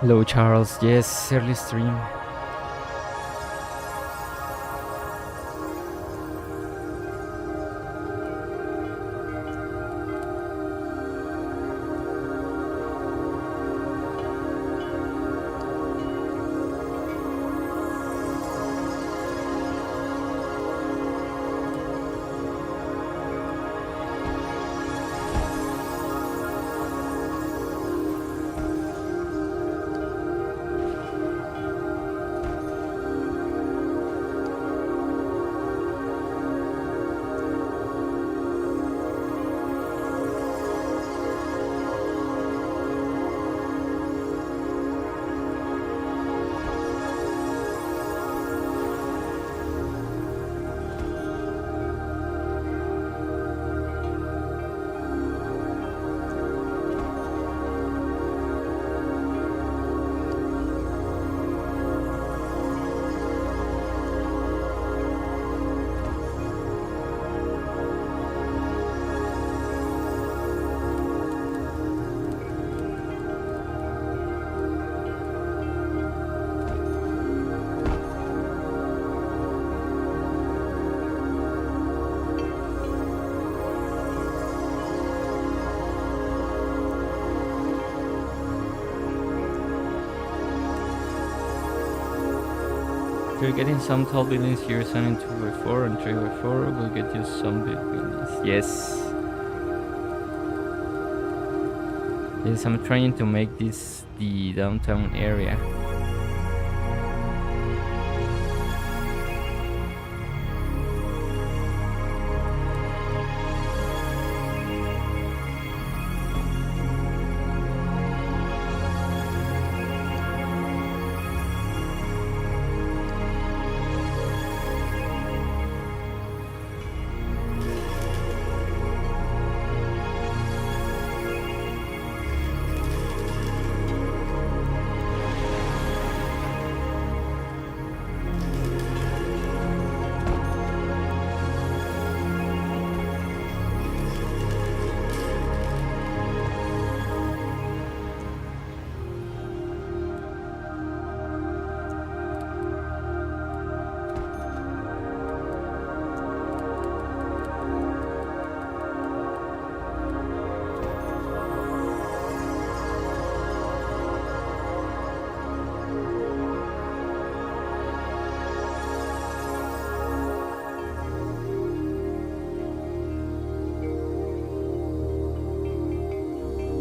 Hello, Charles. Yes, early stream. You're getting some tall buildings here, signing 2x4 and 3x4 will get you some big buildings. Yes. Yes, I'm trying to make this the downtown area.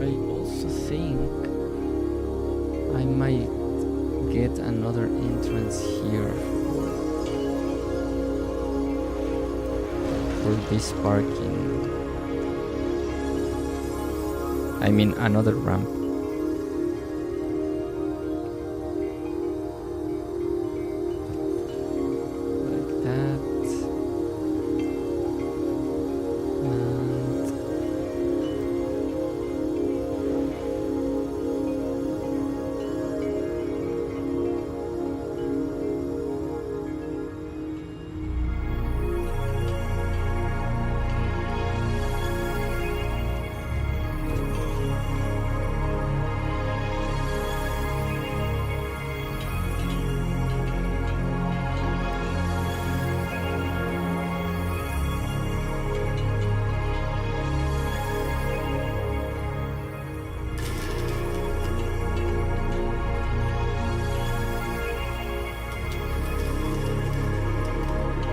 I also think I might get another entrance here for this parking. I mean another ramp. Like that.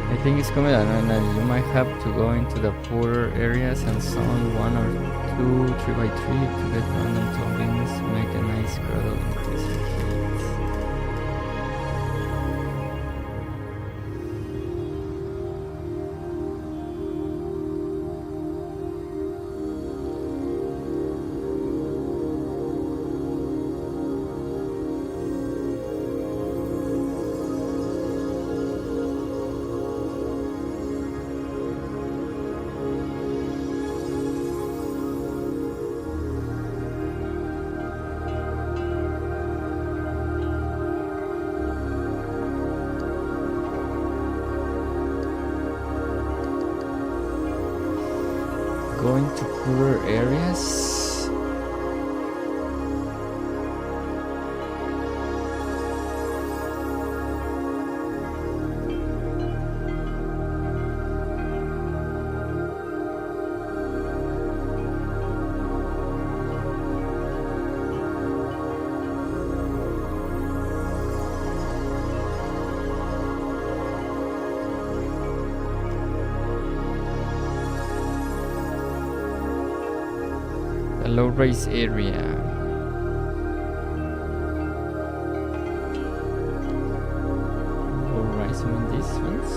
I think it's coming out, and you might have to go into the poorer areas and summon 1 or 2 3x3 to get random tokens to make a nice gradual increase in heat. Going to poorer areas. low rise area. Low rise, I mean these ones.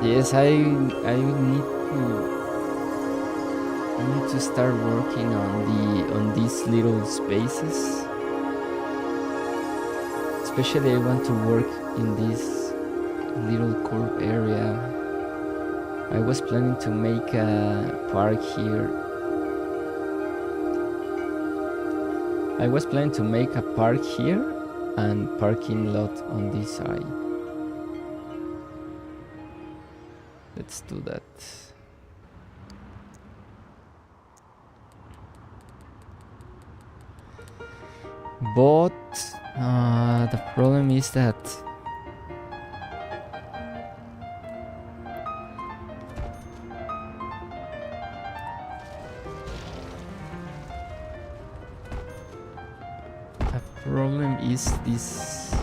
Yes, I need to start working on these little spaces. Especially I want to work in this little curb area. I was planning to make a park here. I was planning to make a park here and parking lot on this side. Let's do that. But the problem is that this.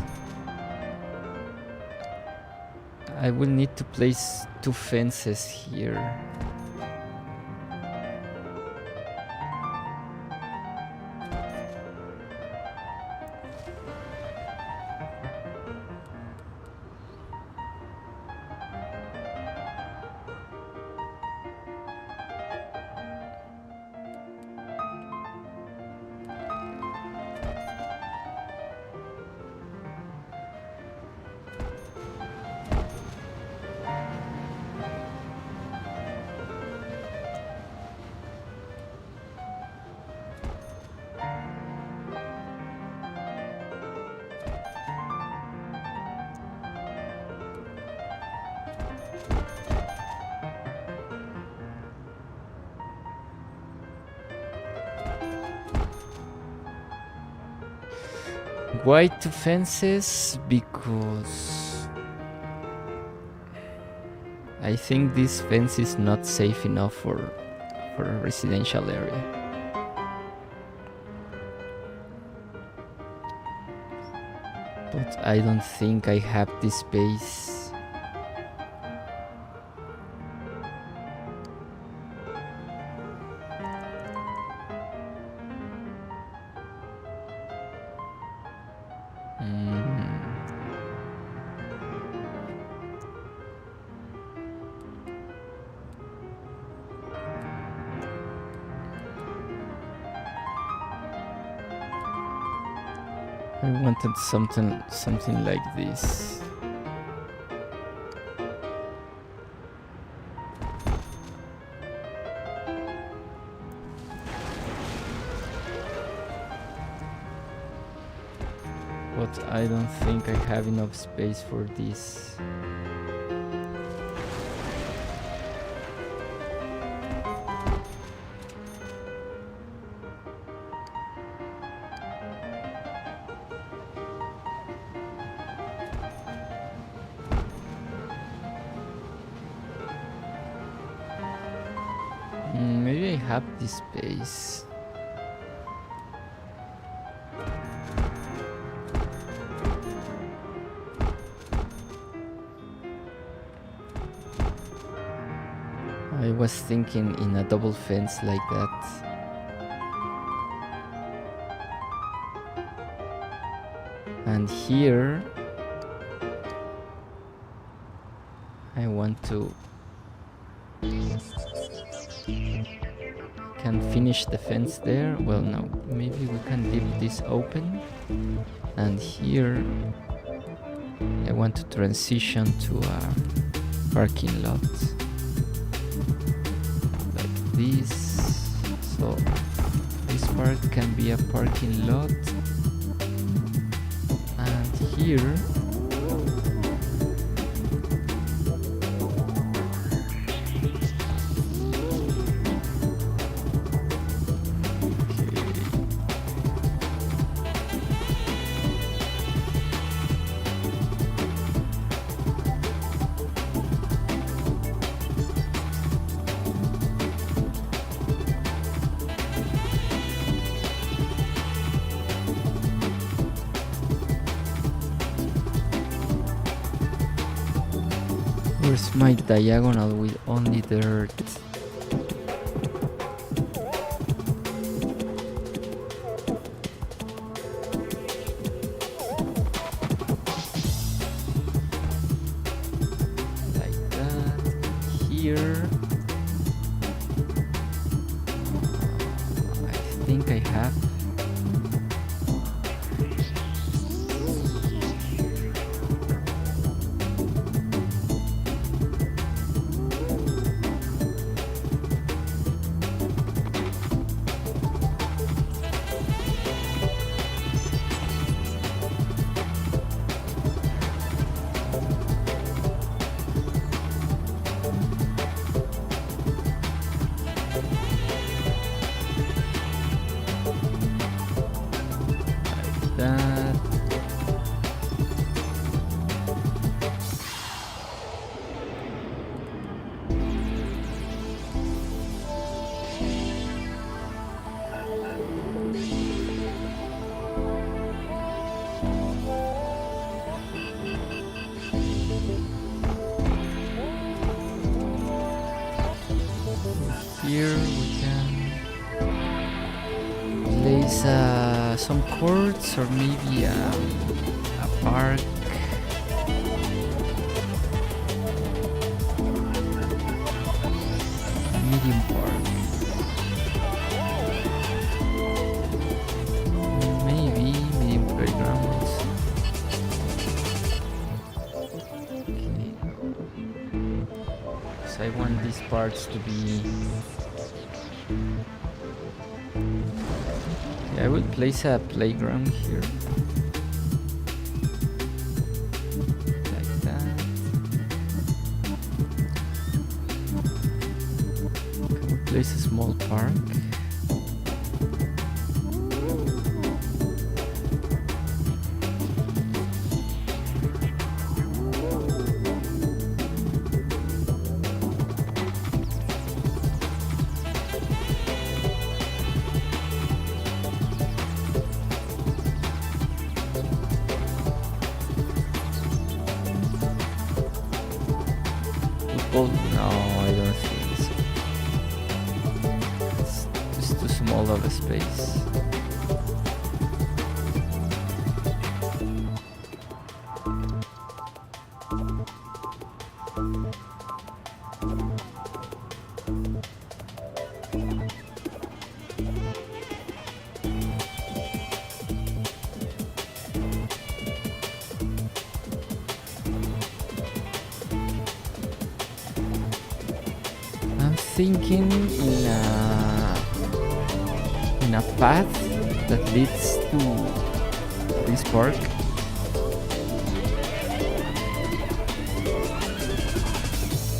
I will need to place 2 fences here. Why 2 fences? Because I think this fence is not safe enough for a residential area. But I don't think I have the space. I wanted something like this. But I don't think I have enough space for this. Maybe I have this space. I was thinking in a double fence like that. And here I want to can finish the fence there. Well, no, maybe we can leave this open, and here I want to transition to a parking lot like this. So this part can be a parking lot, and here where's my diagonal with only dirt? Like that. Here I think I have that. Here we can place some courts or maybe a park. Medium park. Maybe medium playgrounds. Okay. So I want these parts to be. I will place a playground here. Like that. Can we place a small park? Football? No, I don't think so. It's just too small of a space. Thinking in a path that leads to this park.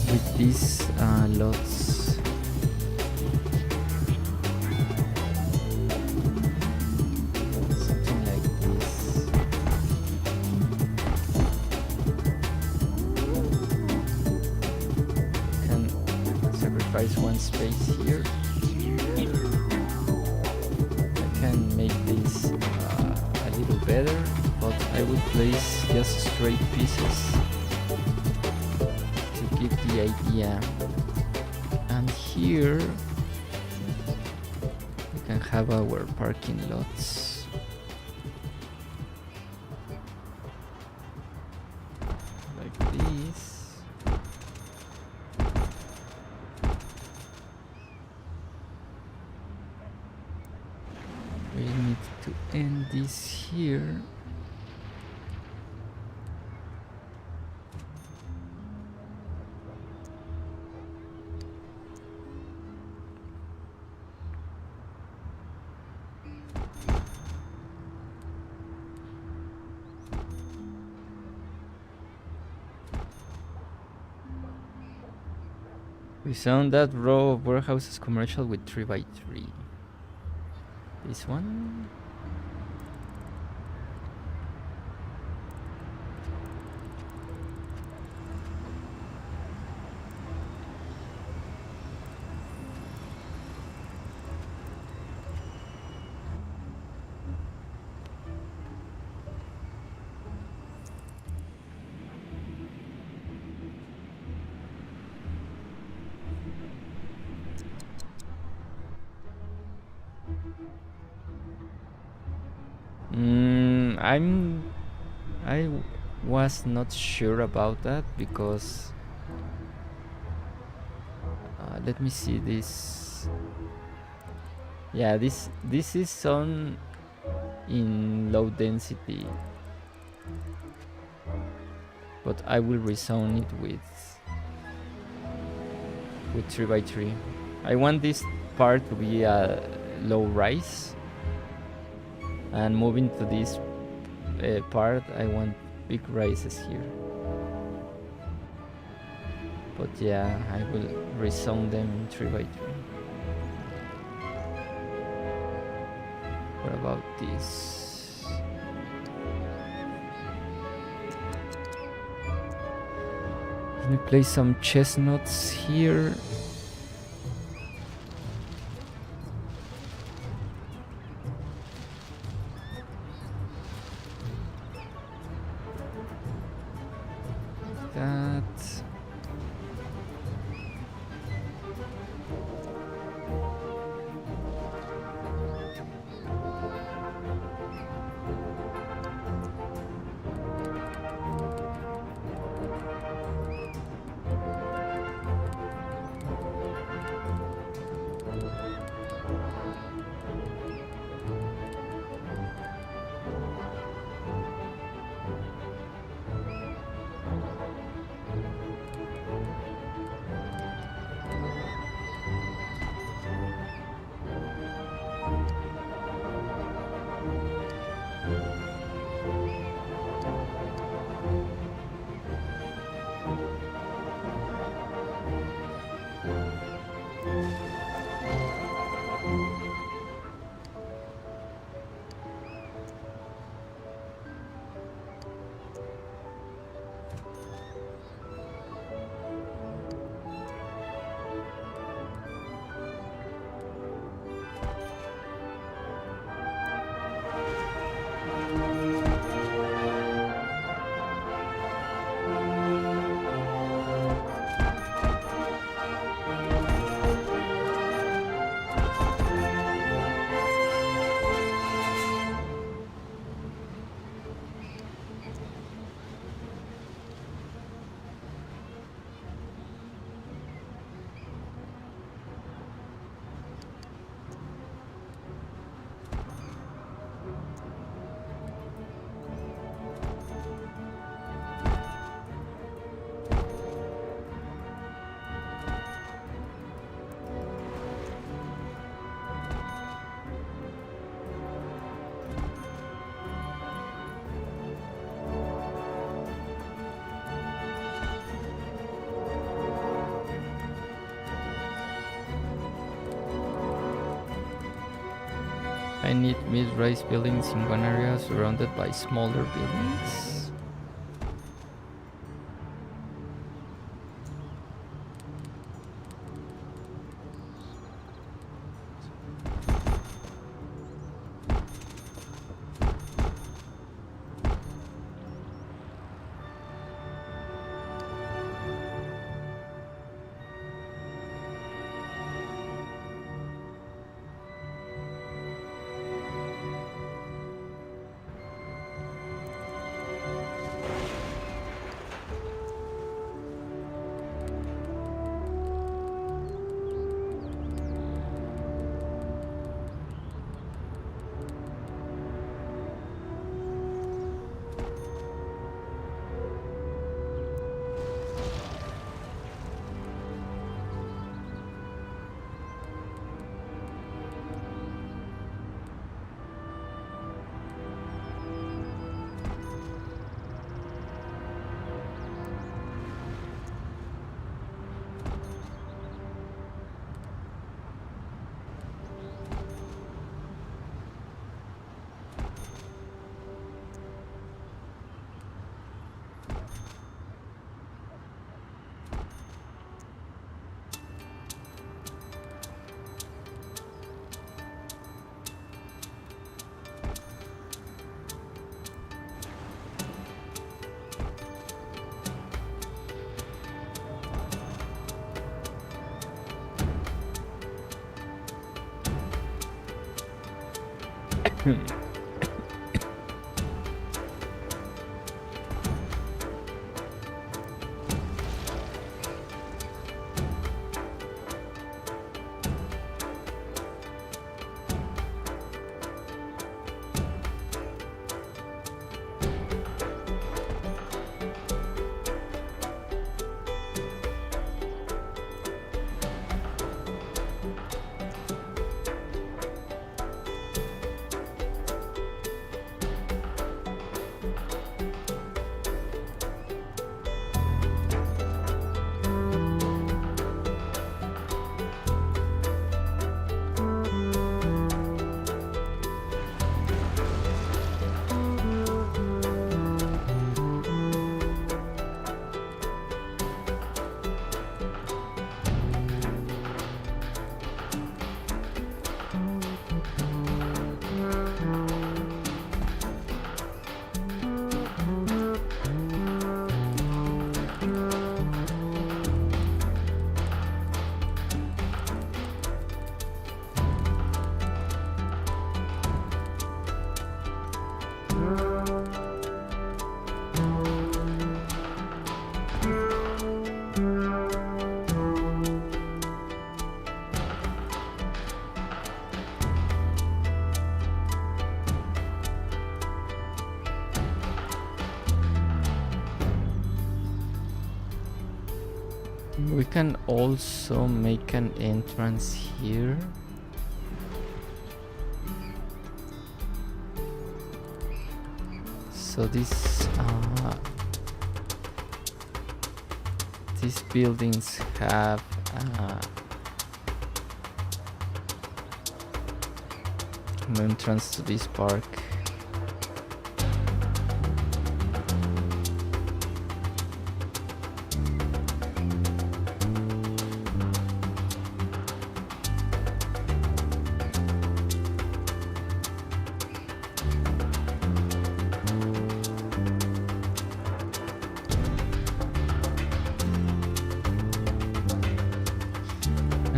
With these lots. Something like this. Sacrifice one space here. I can make this a little better, but I will place just straight pieces to give the idea. And here we can have our parking lots. Like this. We need to end this here. We zone that row of warehouses commercial with 3x3. This one? I was not sure about that because let me see this. Yeah, this is on in low density, but I will rezone it with 3x3. I want this part to be a low rise, and moving to this part I want big rises here. But yeah, I will rezone them in 3x3. What about this? Let me place some chestnuts here. That. I need mid-rise buildings in one area surrounded by smaller buildings. We can also make an entrance here. So these buildings have an entrance to this park.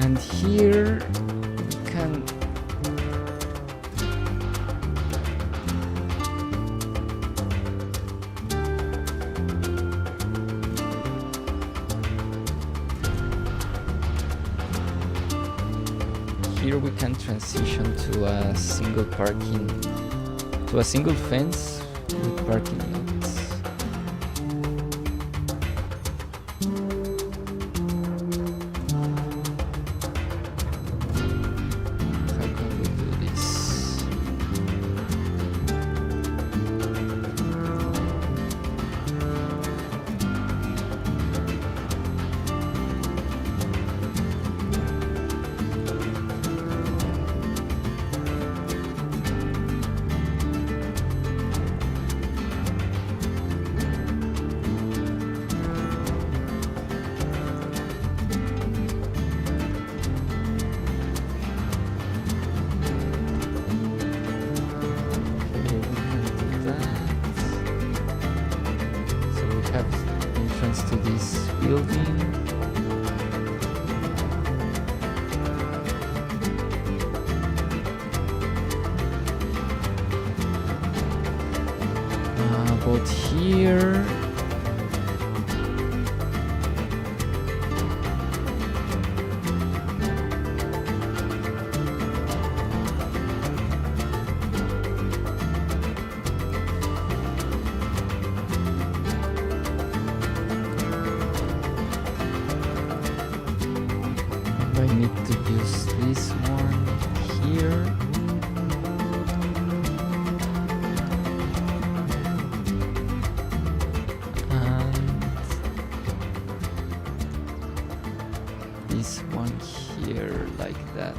And here we can transition to a single parking, to a single fence with parking lots. To this building. About here. I need to use this one here. And this one here, like that.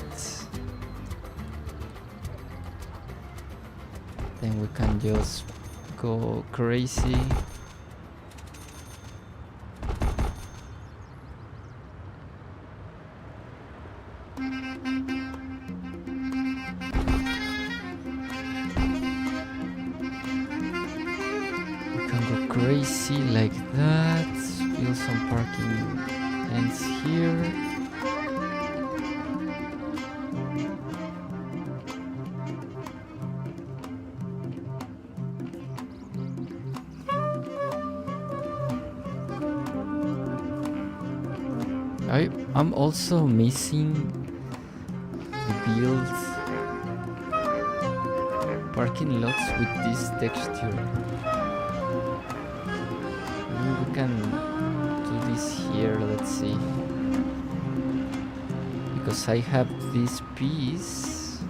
Then we can just go crazy. Crazy like that. Build some parking ends here. I'm also missing the build parking lots with this texture. Maybe we can do this here, let's see. Because I have this piece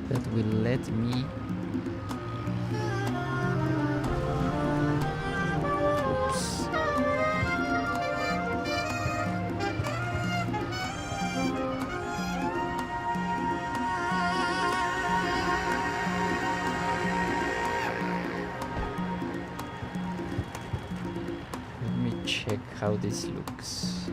that will let me check how this looks.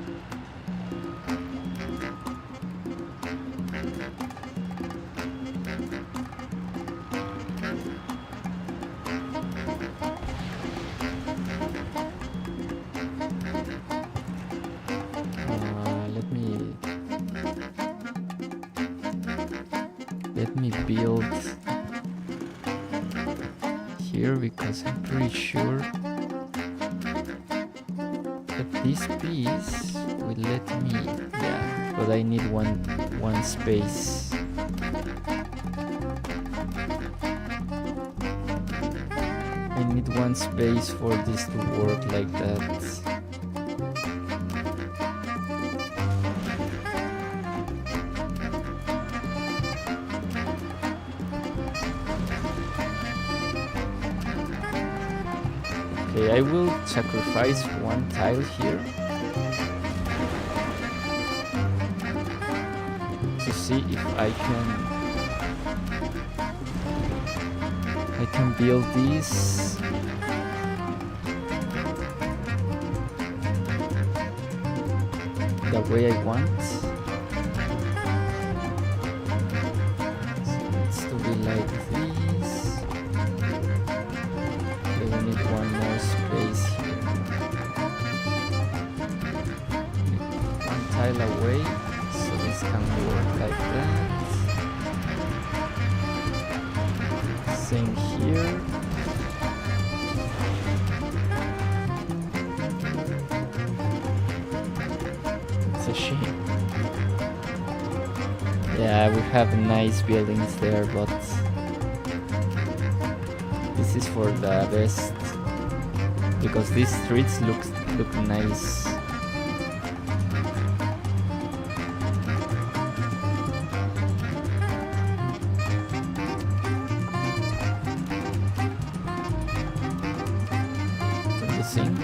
Let me build here because I'm pretty sure this piece will let me, yeah, but I need one space. I need one space for this to work like that. Okay, I will sacrifice one tile here to see if I can build this the way I want. So it needs to be like this. Okay, we need one more space here. One tile away, so this can work like that. Same here. It's a shame. Yeah, we have nice buildings there, but this is for the best because these streets look nice. What do you think?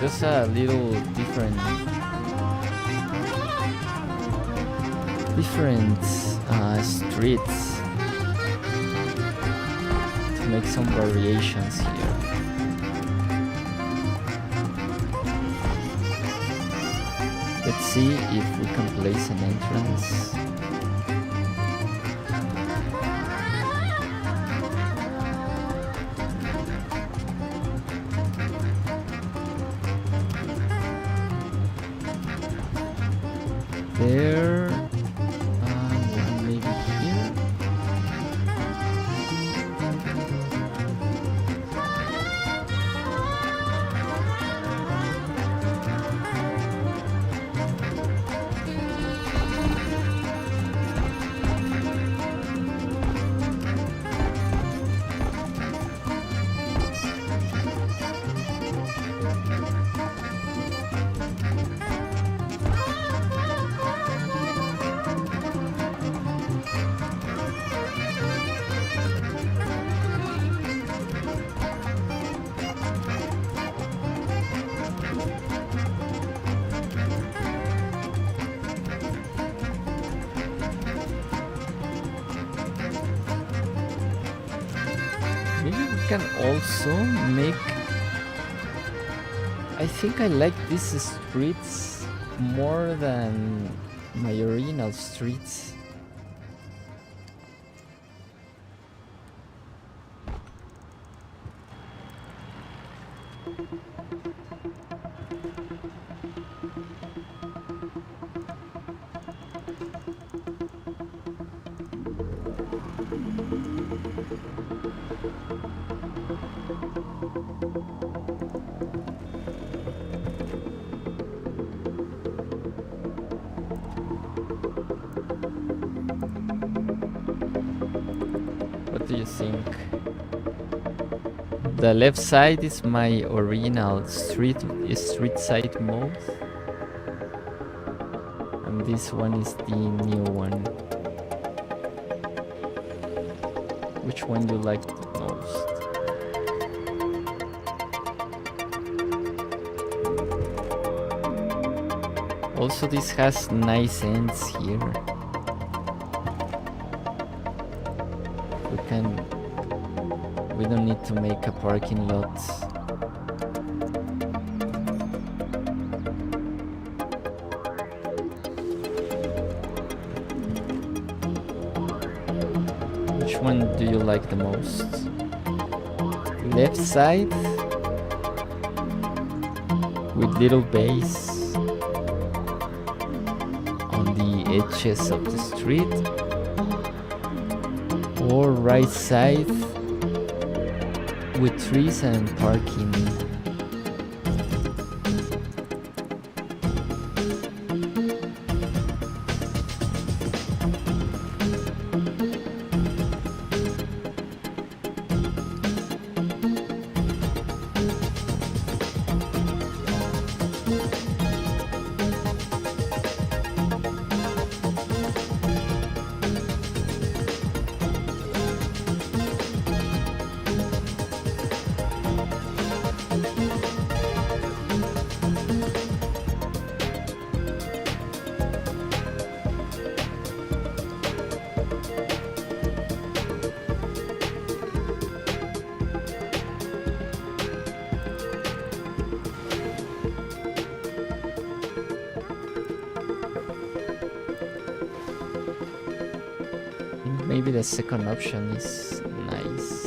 Just a little different streets to make some variations here. Let's see if we can place an entrance. There, one maybe here. Maybe we can also make I think I like these streets more than my original streets. What do you think? The left side is my original street side mode, and this one is the new one. Which one you like the most? Also, this has nice ends here. We don't need to make a parking lot. Which one do you like the most? Left side with little bays on the edges of the street, or right side with trees and parking? Maybe the second option is nice.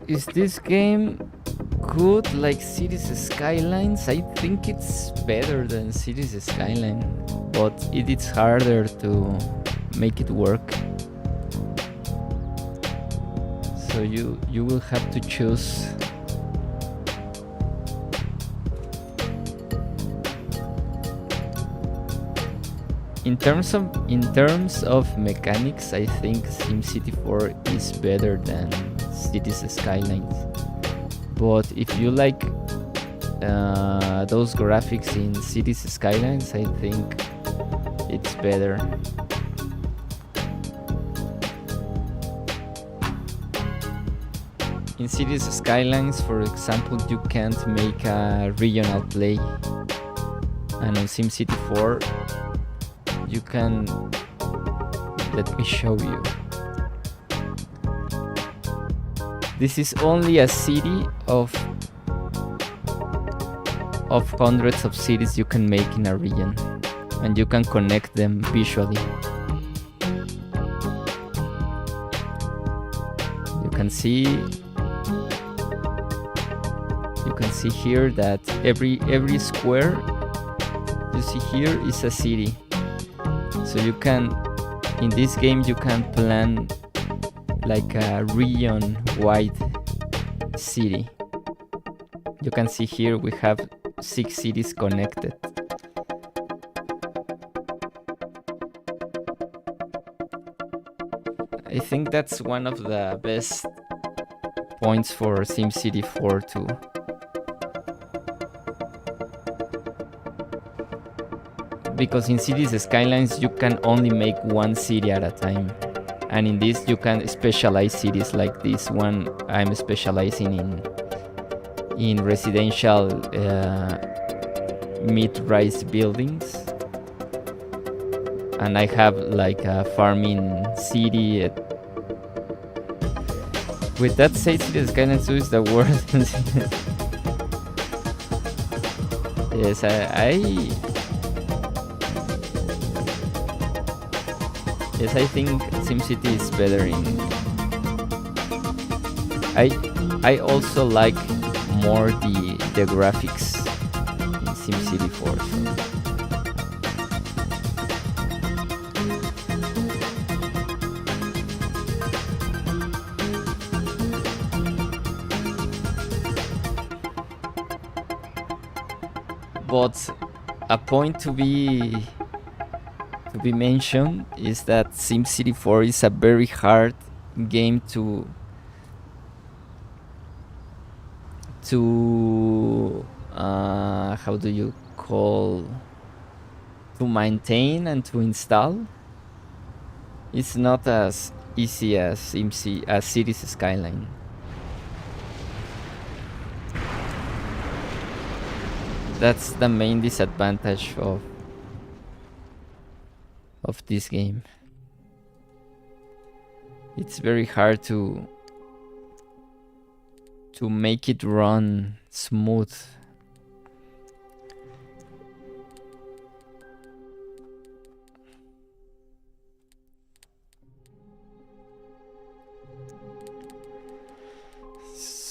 Is this game good like Cities Skylines? I think it's better than Cities Skyline, but it is harder to make it work. So you will have to choose. In terms of mechanics, I think SimCity 4 is better than Cities Skylines. But if you like those graphics in Cities Skylines, I think it's better. In Cities Skylines, for example, you can't make a regional play, and on SimCity 4 you can. Let me show you. This is only a city of hundreds of cities you can make in a region, and you can connect them visually. You can see here that every square you see here is a city. So you can, in this game, you can plan like a region-wide city. You can see here we have 6 cities connected. I think that's one of the best points for SimCity 4 too. Because in Cities Skylines you can only make one city at a time, and in this you can specialize cities like this one. I'm specializing in residential mid-rise buildings, and I have like a farming city. With that said, Cities Skylines 2 is the worst. Yes, Yes, I think SimCity is better in. I also like more the graphics in SimCity 4. But a point to be mentioned is that SimCity 4 is a very hard game to how do you call, to maintain and to install. It's not as easy as Cities Skyline. That's the main disadvantage of this game. It's very hard to make it run smooth.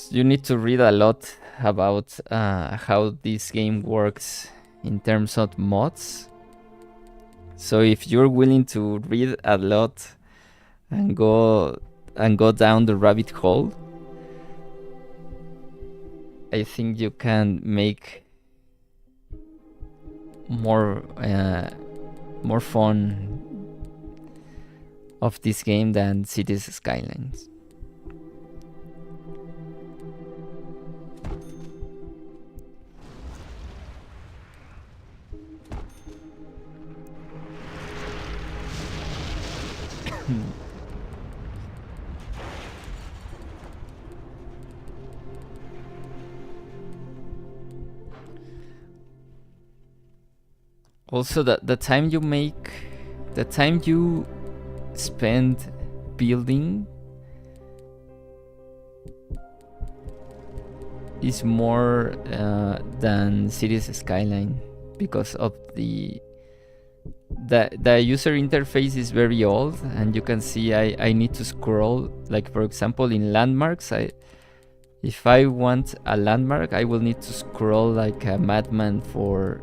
You need to read a lot about how this game works in terms of mods. So if you're willing to read a lot and go down the rabbit hole, I think you can make more fun of this game than Cities Skylines. Also, the time you spend building is more than Cities Skyline, because of the user interface is very old, and you can see I need to scroll. Like, for example, in landmarks, if I want a landmark, I will need to scroll like a madman for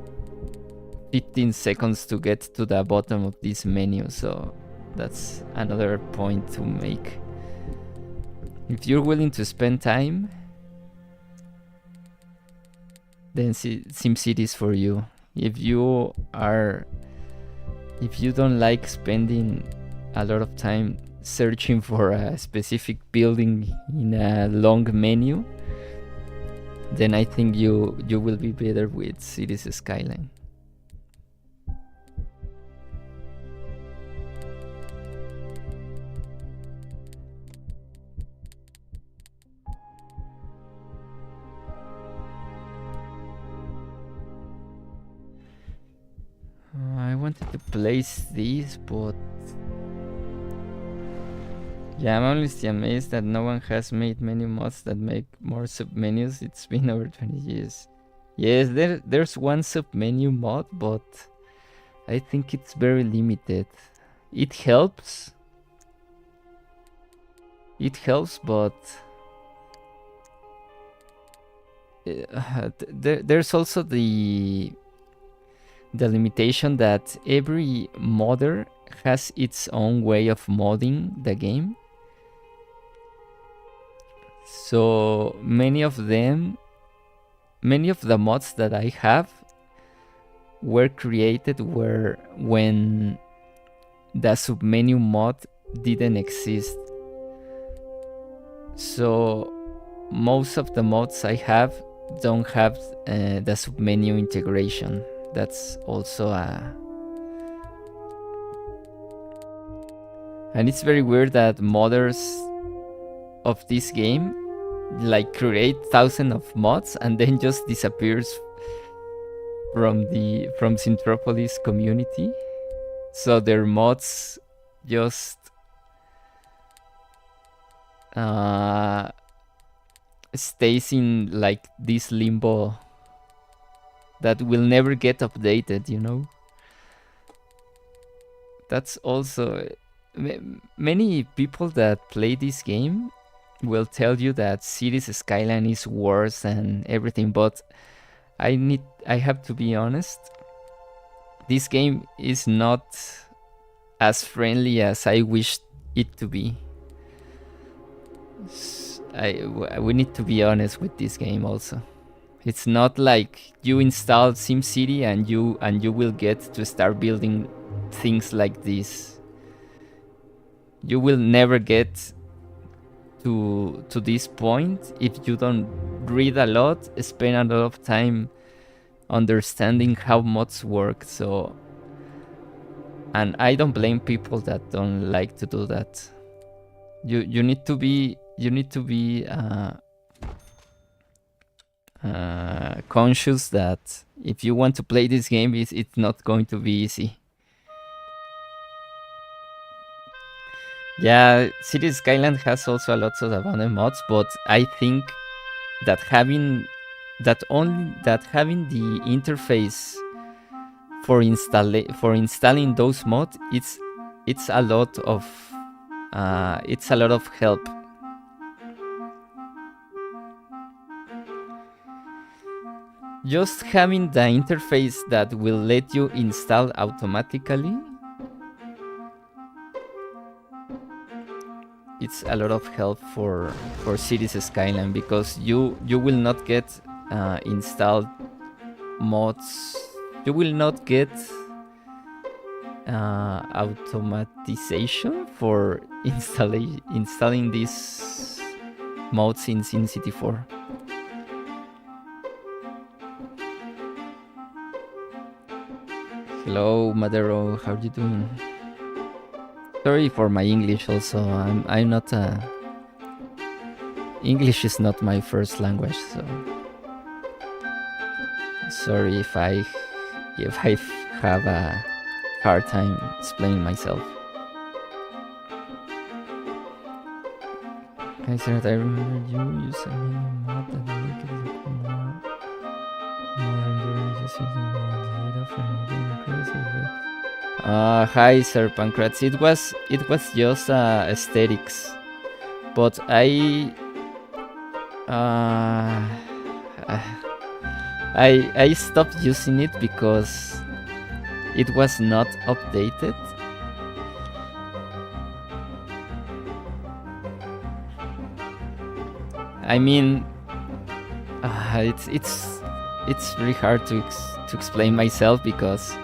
15 seconds to get to the bottom of this menu. So that's another point to make. If you're willing to spend time, then SimCity is for you. If you don't like spending a lot of time searching for a specific building in a long menu, then I think you will be better with Cities Skyline. I wanted to place these, but yeah, I'm honestly amazed that no one has made menu mods that make more submenus. It's been over 20 years. Yes, there's one submenu mod, but I think it's very limited. It helps, but there's also the limitation that every modder has its own way of modding the game. So many of the mods that I have were created when the submenu mod didn't exist. So most of the mods I have don't have the submenu integration. That's also and it's very weird that modders of this game like create thousands of mods and then just disappears from Synthropolis community. So their mods just stays in like this limbo that will never get updated, you know. That's also many people that play this game will tell you that Cities Skyline is worse and everything, but I have to be honest. This game is not as friendly as I wished it to be. We need to be honest with this game also. It's not like you install SimCity and you will get to start building things like this. You will never get to this point if you don't read a lot, spend a lot of time understanding how mods work. So, and I don't blame people that don't like to do that. You need to be conscious that if you want to play this game, it's not going to be easy. Yeah, Cities Skyline has also a lot of abandoned mods, but I think that having the interface for installing those mods, it's a lot of help. Just having the interface that will let you install automatically, it's a lot of help for Cities Skyline, because you will not get installed mods. You will not get automatization for installing these mods in SimCity 4. Hello, Maedero, how are you doing? Sorry for my English also. I'm not English is not my first language, so sorry if I have a hard time explaining myself. I said I remember you use a mod that make it more endurance using data from crazy. Hi, Sir Pancrats. It was just aesthetics, but I stopped using it because it was not updated. I mean, it's really hard to explain myself, because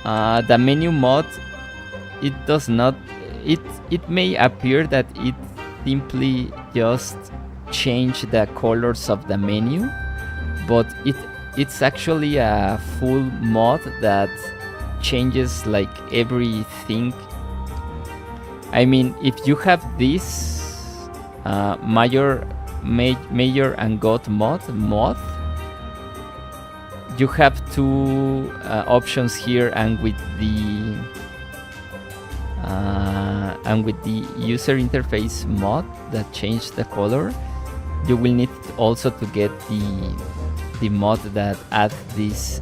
the menu mod, it does not. It may appear that it simply just change the colors of the menu, but it's actually a full mod that changes like everything. I mean, if you have this Major and God mod, you have two options here, and with the user interface mod that changed the color, you will need also to get the mod that add these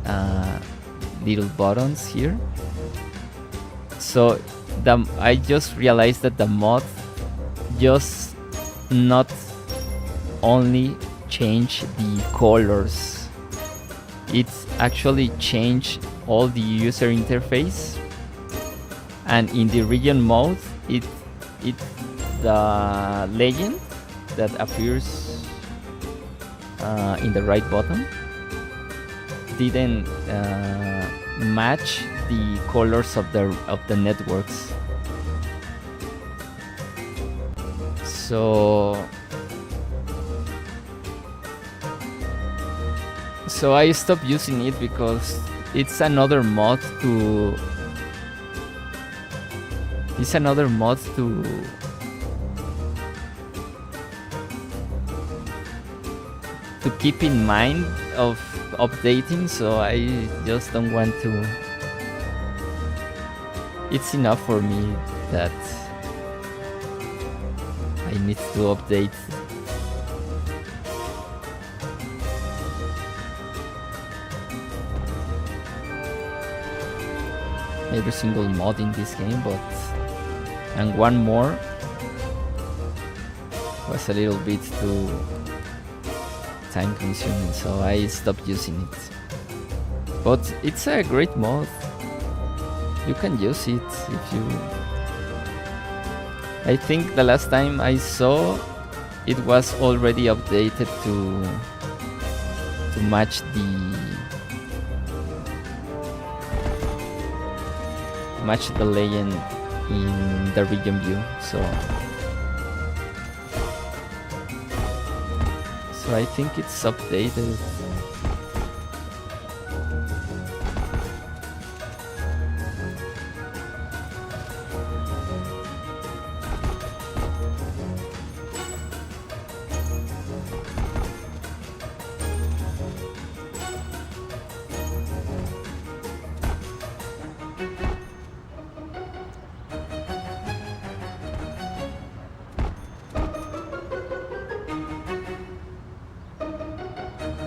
little buttons here. So I just realized that the mod just not only change the colors, it's actually changed all the user interface, and in the region mode, the legend that appears in the right bottom didn't match the colors of the networks. So I stopped using it because it's another mod to keep in mind of updating, so I just don't want to. It's enough for me that I need to update. Every single mod in this game, and one more was a little bit too time consuming, so I stopped using it. But it's a great mod. You can use it if you... I think the last time I saw it was already updated to match the legend in the region view, so I think it's updated.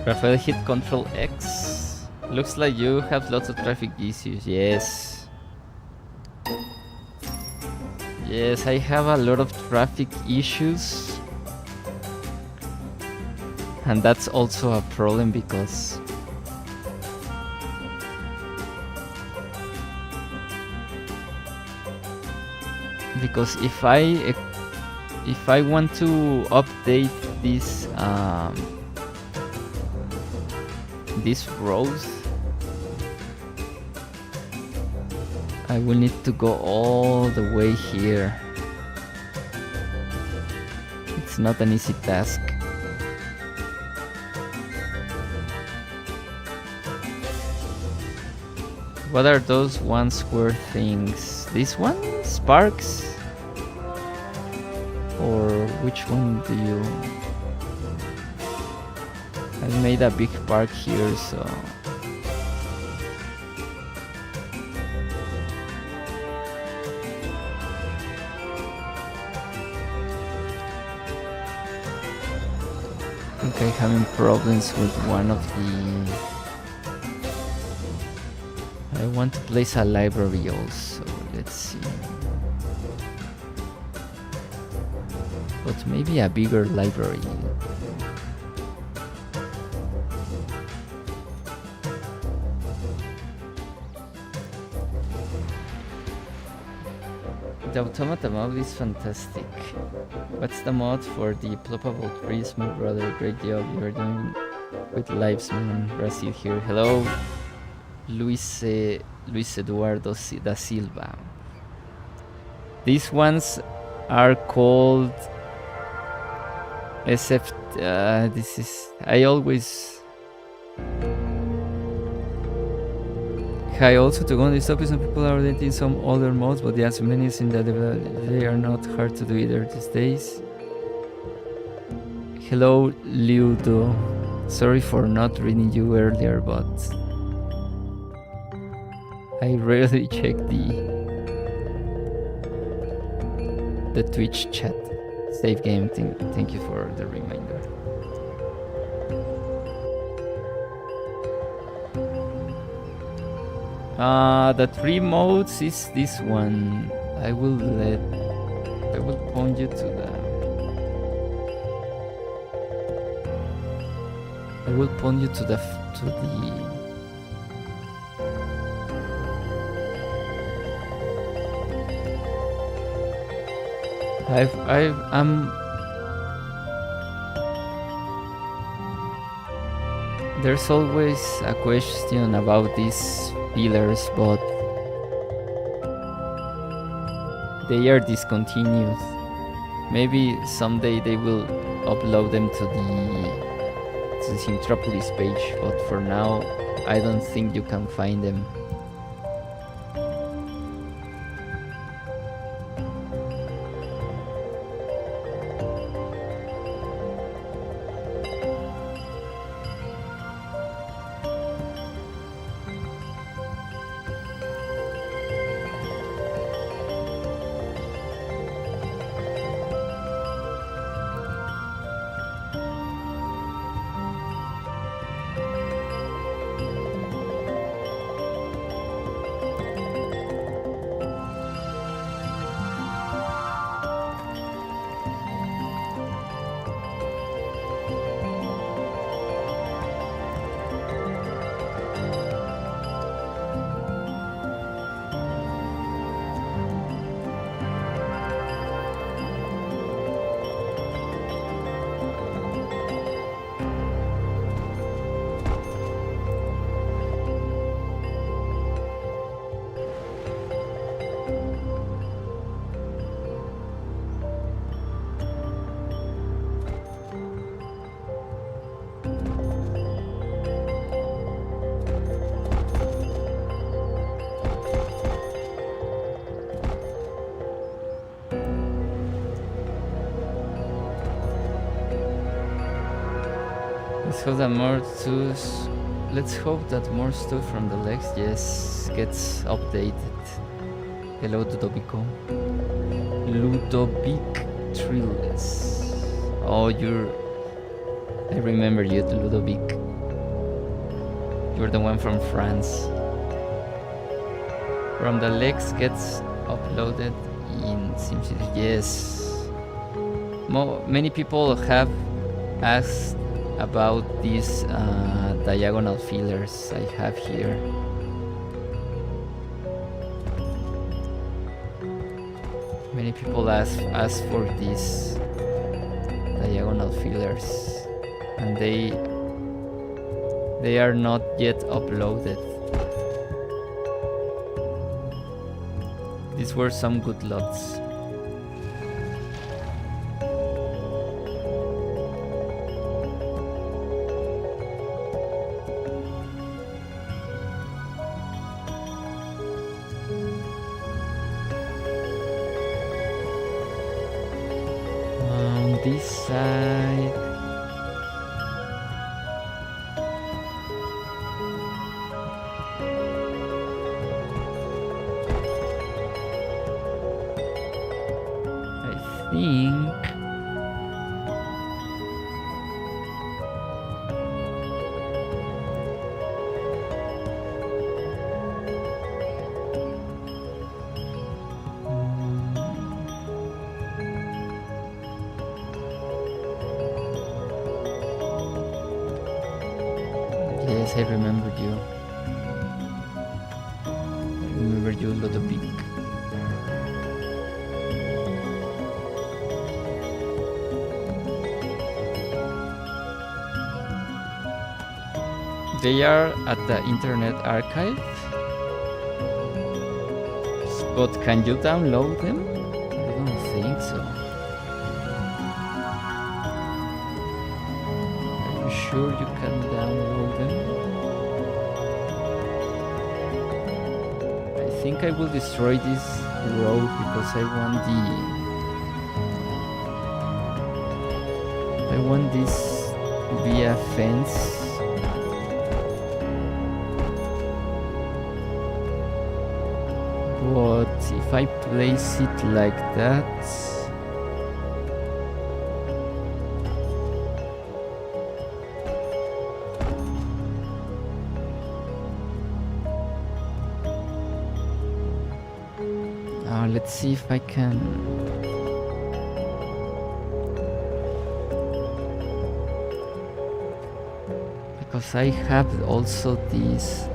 Rafael hit Control X. Looks like you have lots of traffic issues. Yes. Yes, I have a lot of traffic issues. And that's also a problem because if I want to update this rows, I will need to go all the way here. It's not an easy task. What are those one square things? This one? Sparks? Or which one do you... I made a big park here, so... I think I'm having problems with one of the... I want to place a library also, let's see. But maybe a bigger library. The automata mod is fantastic. What's the mod for the ploppable trees, my brother? Great job you're doing with lives, man. Brazil here. Hello, Luis Eduardo da Silva. These ones are called SF. This is... I also to go on this topic. Some people are editing some older mods, but there are so many in that they are not hard to do either these days. Hello, Liudo. Sorry for not reading you earlier, but I rarely check the Twitch chat. Save game. Thank you for the reminder. The 3 modes is this one. I will point you to the... I will point you to the... There's always a question about these pillars, but they are discontinued. Maybe someday they will upload them to the Synthropolis page, but for now I don't think you can find them. Let's hope that more stuff from the legs, yes, gets updated. Hello, Ludovico. Ludovic Trilles. Oh, I remember you, Ludovic. You're the one from France. From the legs gets uploaded in SimCity. Yes. Many people have asked about these diagonal fillers I have here. Many people ask for these diagonal fillers, and they are not yet uploaded. These were some good lots. This side. I think yes, I remembered you. I remembered you, Ludovic. They are at the Internet Archive, but can you download them? I don't think so. Are you sure you can download them? I think I will destroy this road because I want this to be a fence. But if I place it like that, let's see if I can. Because I have also these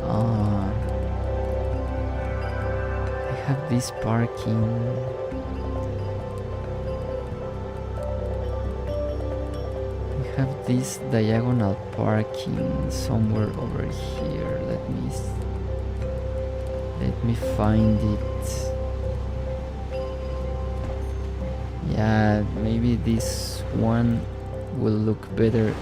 have this parking. I have this diagonal parking somewhere over here. Let me find it. Yeah, maybe this one will look better.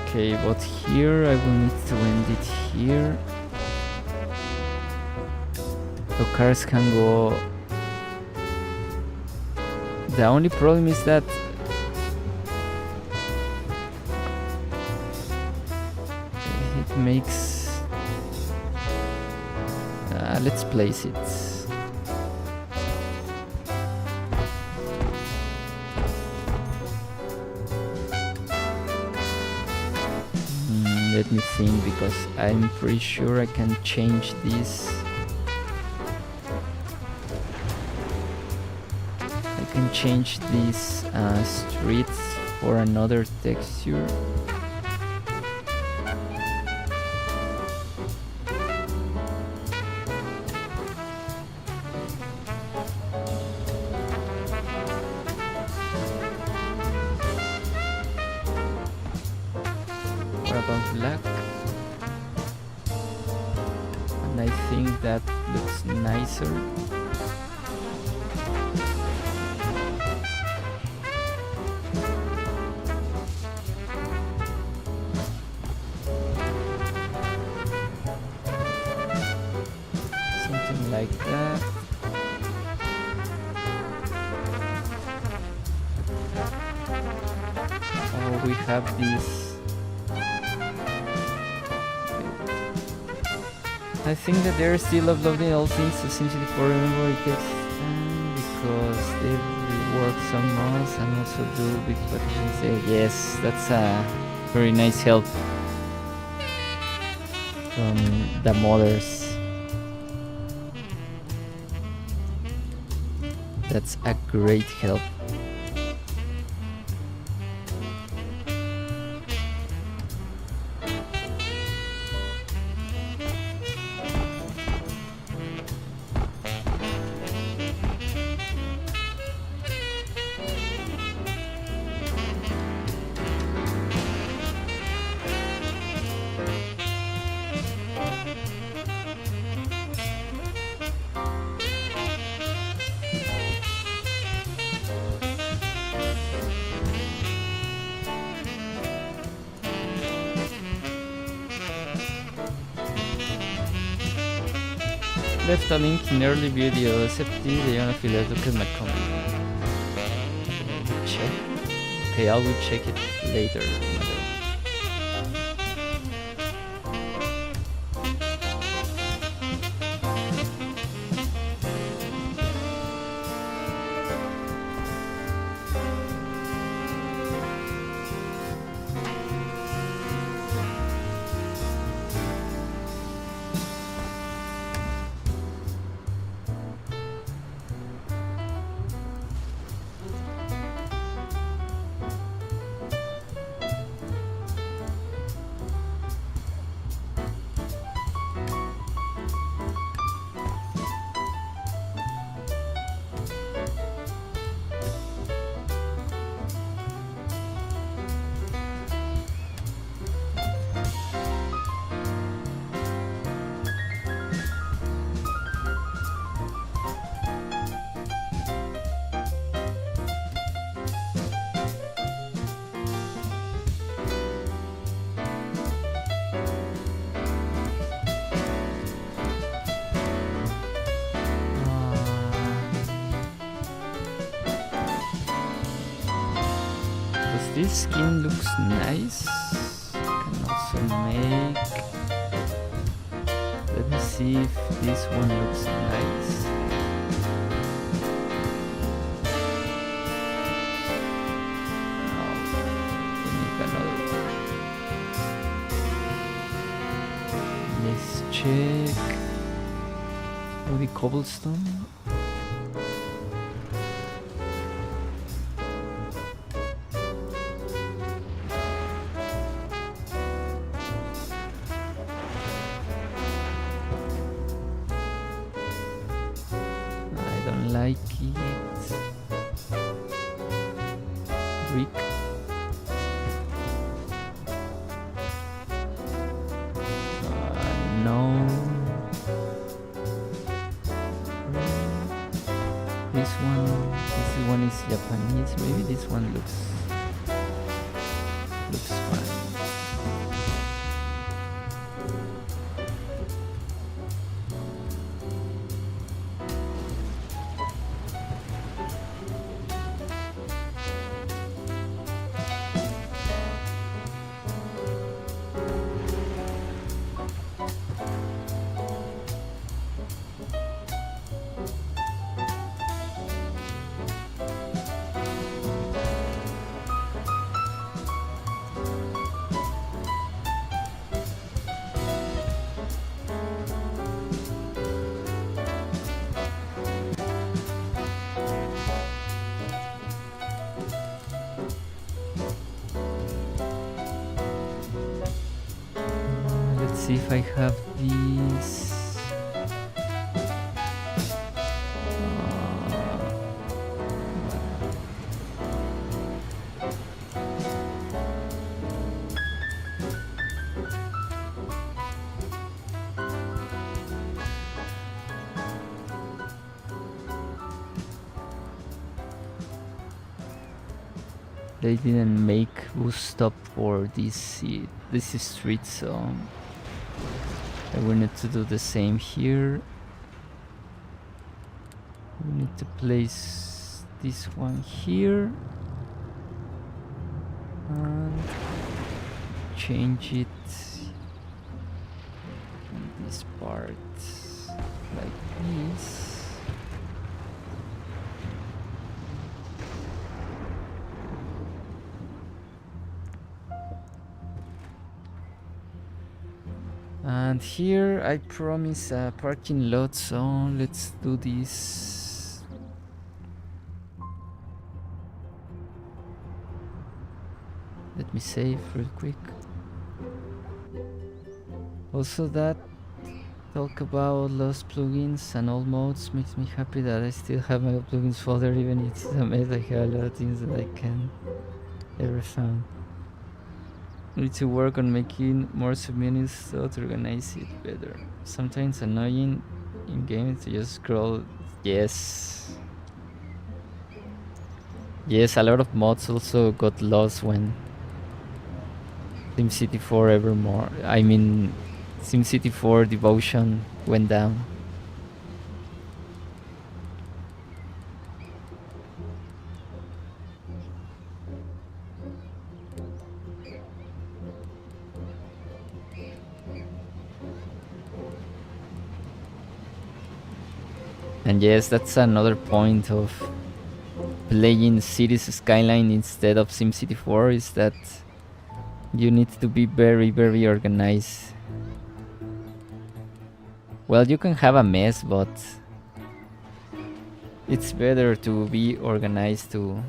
Okay, but here I will need to end it here. So cars can go. The only problem is that it makes. Let's place it. Let me think, because I'm pretty sure I can change this. I can change these streets for another texture. What about black? And I think that looks nicer. Something like that. Oh, we have this. I think that they're still uploading all things to SimCity 4. Remember, it takes time because they rework some mods and also do big partitions there. Yes, that's a very nice help from the modders. That's a great help. Left a link in early video, SimCity, do you wanna feel it? Look at my comment. Check. Okay, I will check it later. This skin looks nice. Can also make. Let me see if this one looks nice. No, we need another one. Let's check. Maybe cobblestone. don't like it. Rick. No. This one is Japanese. Maybe this one looks fun. See if I have these. They didn't make boost stop for this street, so I will need to do the same here. We need to place this one here and change it in this part like this. And here I promise a parking lot, so let's do this. Let me save real quick. Also, that talk about lost plugins and old modes makes me happy that I still have my plugins folder, even if it's a mess. I have a lot of things that I can ever found. Need to work on making more submenus so to organize it better. Sometimes annoying in games to just scroll. Yes, a lot of mods also got lost when SimCity 4 Evermore, I mean SimCity 4 Devotion went down. And yes, that's another point of playing Cities Skyline instead of SimCity 4, is that you need to be very, very organized. Well, you can have a mess, but it's better to be organized to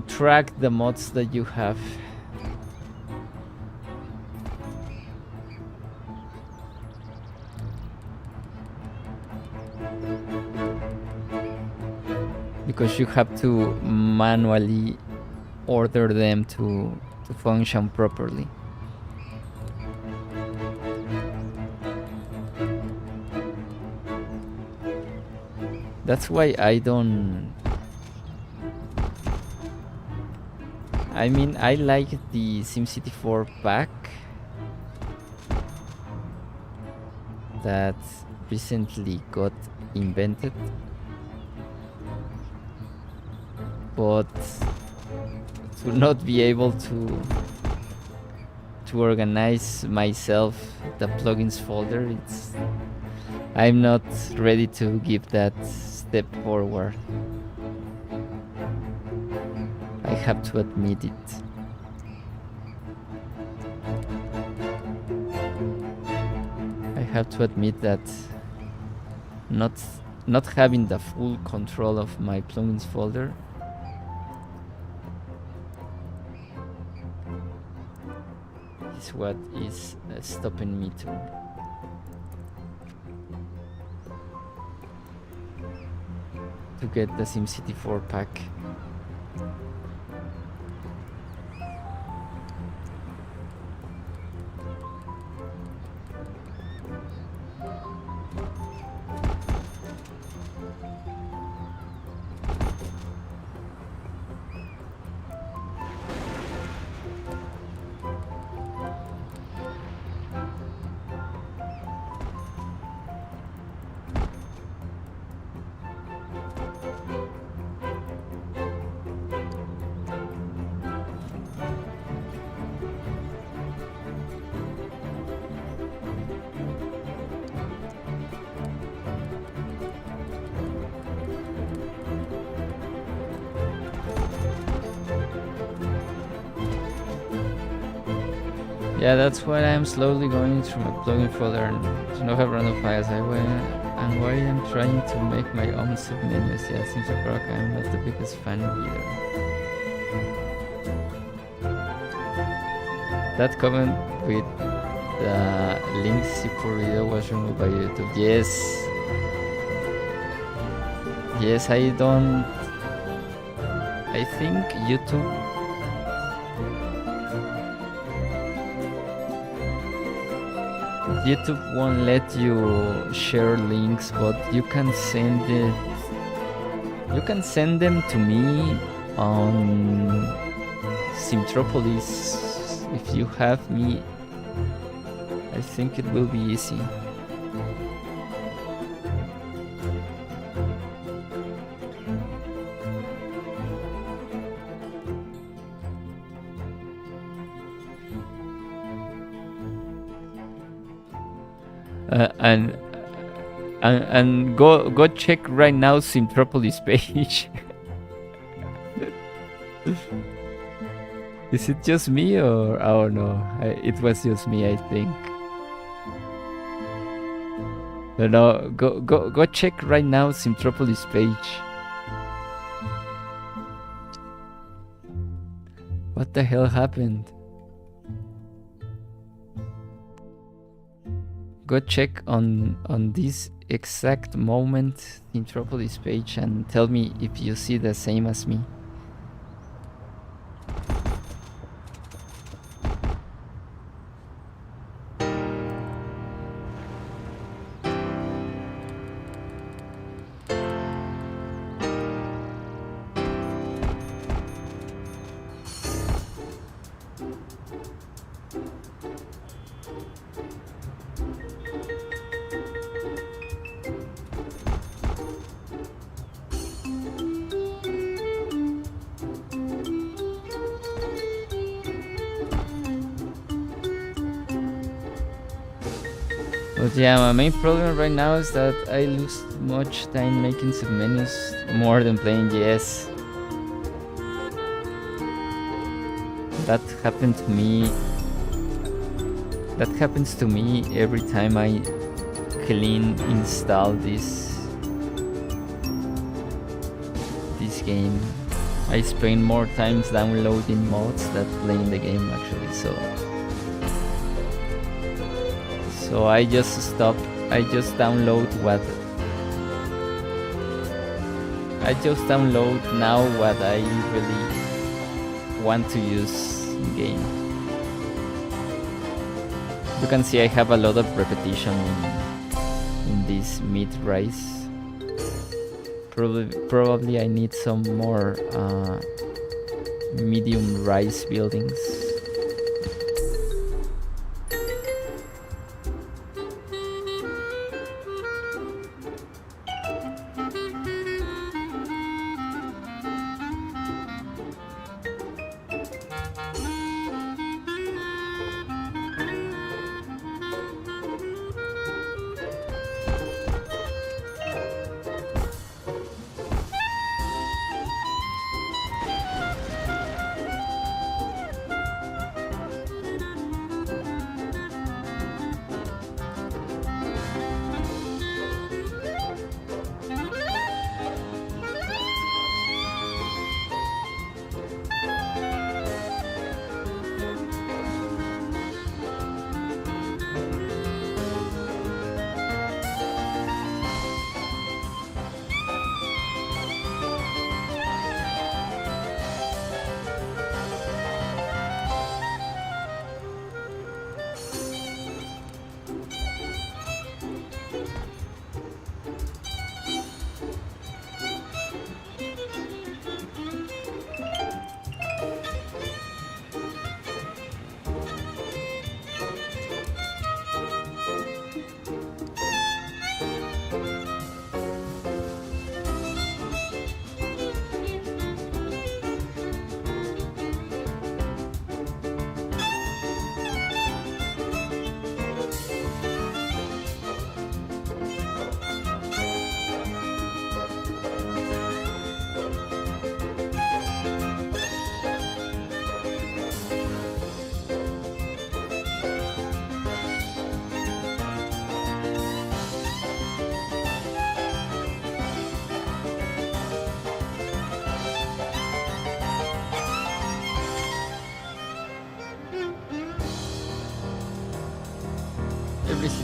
track the mods that you have. Because you have to manually order them to function properly. That's why I don't... I mean, I like the SimCity 4 pack that recently got invented, but to not be able to organize myself the plugins folder, I'm not ready to give that step forward. I have to admit it. I have to admit that not not having the full control of my plugins folder is what is stopping me to get the SimCity 4 pack. Yeah, that's why I'm slowly going through my plugin folder and to not have random files. And why I'm trying to make my own submenus. Yeah, seems like rock. I'm not the biggest fan either. That comment with the links for video was removed by YouTube. Yes. Yes, I think YouTube won't let you share links, but you can send them to me on Simtropolis. If you have me, I think it will be easy. And go check right now Simtropolis page. Is it just me or oh no? It was just me, I think. No, go check right now Simtropolis page. What the hell happened? Go check on this exact moment Simtropolis page and tell me if you see the same as me. But yeah, my main problem right now is that I lose much time making submenus more than playing GS. That happened to me. That happens to me every time I clean install this game. I spend more times downloading mods than playing the game actually, so I just stop. I just download now what I really want to use in game. You can see I have a lot of repetition in this mid-rise. Probably I need some more medium rise buildings.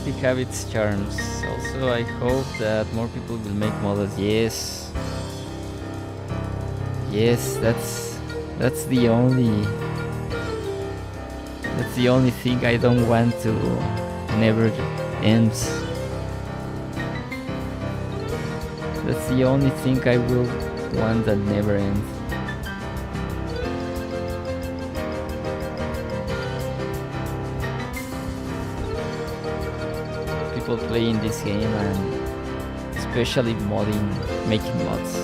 SimCity have its charms. Also, I hope that more people will make models. Yes. Yes, that's the only thing I don't want to never ends. That's the only thing I will want that never ends. People playing this game and especially making mods.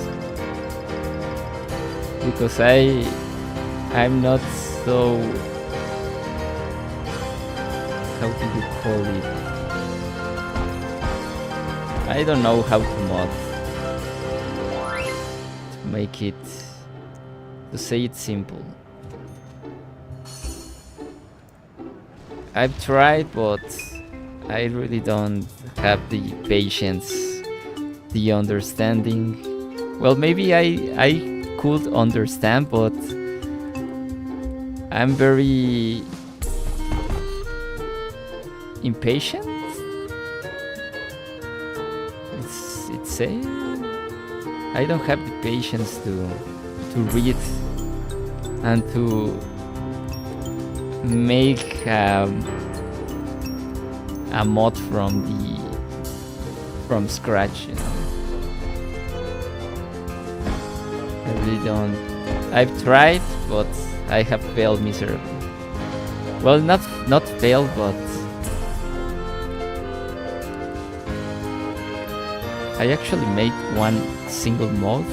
Because I'm not so, how do you call it? I don't know how to mod. To make it, to say it simple. I've tried, but I really don't have the patience, the understanding. Well, maybe I could understand, but I'm very impatient. It's saying I don't have the patience to read and to make a mod from scratch. You know? I really don't. I've tried, but I have failed miserably. Well, not failed, but I actually made one single mod,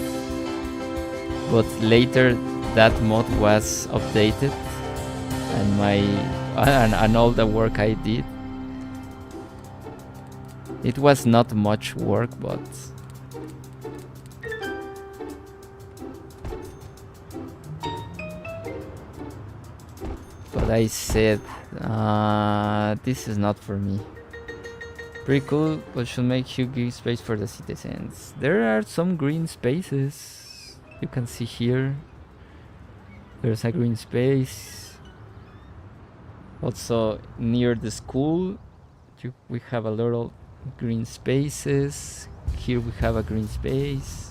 but later that mod was updated, and all the work I did. It was not much work, but I said, this is not for me. Pretty cool, but should make you give space for the citizens. There are some green spaces. You can see here. There's a green space. Also near the school, we have a lot of green spaces. Here we have a green space.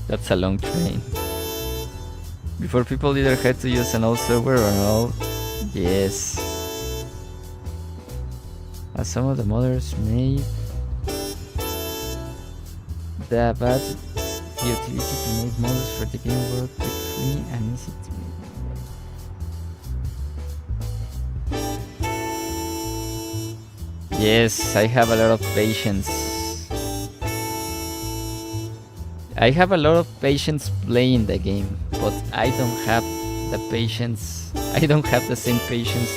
That's a long train. Before people either had to use an old server or an old... Yes. As some of the modders made the bad the utility to make models for the game work with free and easy to make. Yes, I have a lot of patience. I have a lot of patience playing the game, but I don't have the patience. I don't have the same patience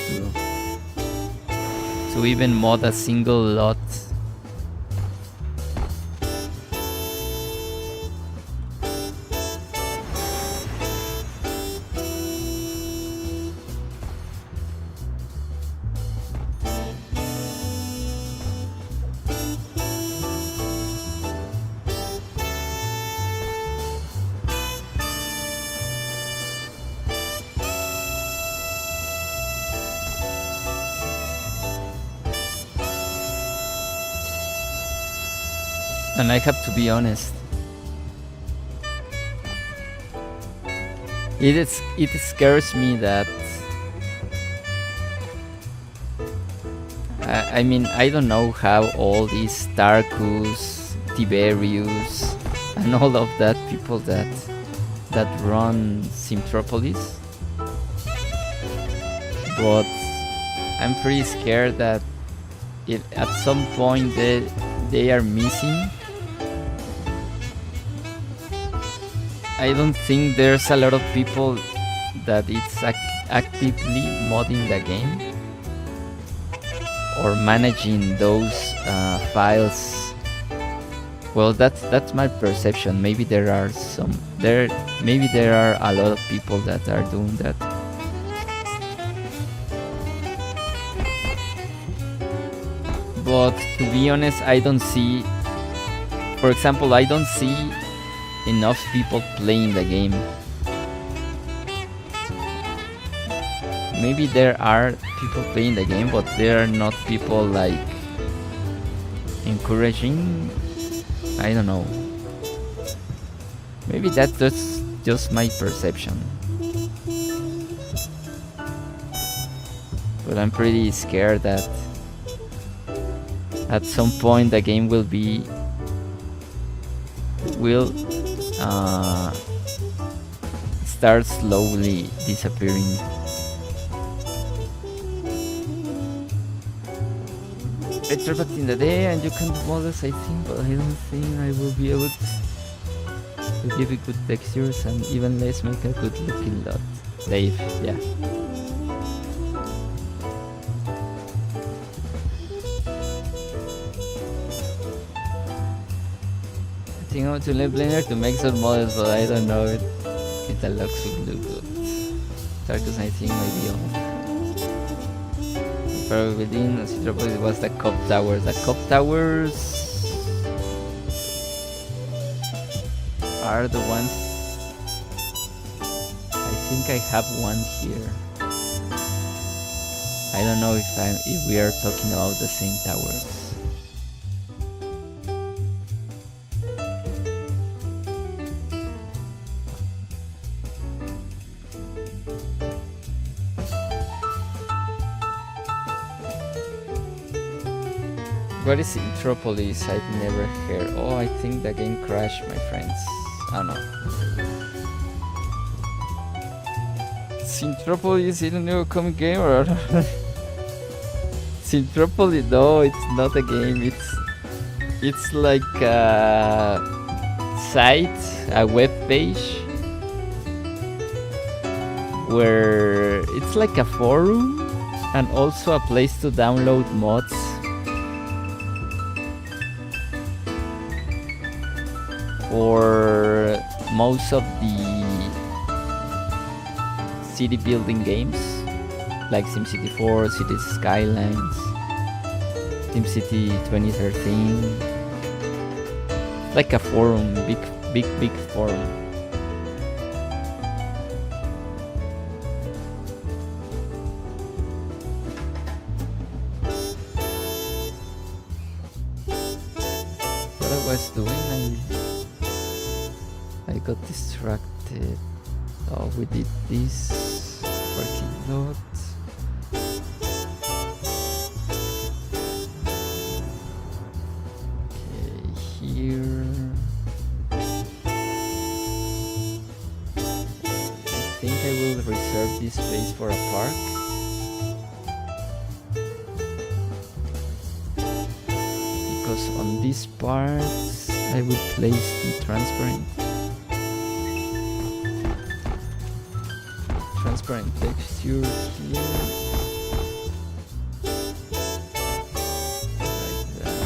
to even mod a single lot. And I have to be honest. It scares me that I mean, I don't know how all these Tarkus, Tiberius, and all of that people that run Simtropolis, but I'm pretty scared that if at some point they are missing. I don't think there's a lot of people that it's actively modding the game or managing those files. Well, that's my perception. Maybe there are maybe there are a lot of people that are doing that. But to be honest, I don't see. For example, I don't see enough people playing the game maybe there are people playing the game, but there are not people like encouraging. I don't know. Maybe that's just my perception. But I'm pretty scared that at some point the game will start slowly disappearing. Better back in the day, and you can do models, I think, but I don't think I will be able to give it good textures and even less make a good looking lot. Dave, yeah. I think I want to learn Blender to make some models, but I don't know if the looks will look good. Tarkus, I think, maybe on. Probably within Citropolis was the Cop Towers. The Cop Towers are the ones. I think I have one here. I don't know if we are talking about the same towers. What is Metropolis? I've never heard. Oh, I think the game crashed, my friends. Oh no. Metropolis is a new comic game or Metropolis? No, it's not a game. It's like a site, a web page where it's like a forum and also a place to download mods. For most of the city building games like SimCity 4, Cities Skylines, SimCity 2013, like a forum, big forum. What I was doing, I got distracted. Oh, we did this parking lot. Okay, here. I think I will reserve this space for a park. Because on these parts, I will place the transparent texture here. Like that.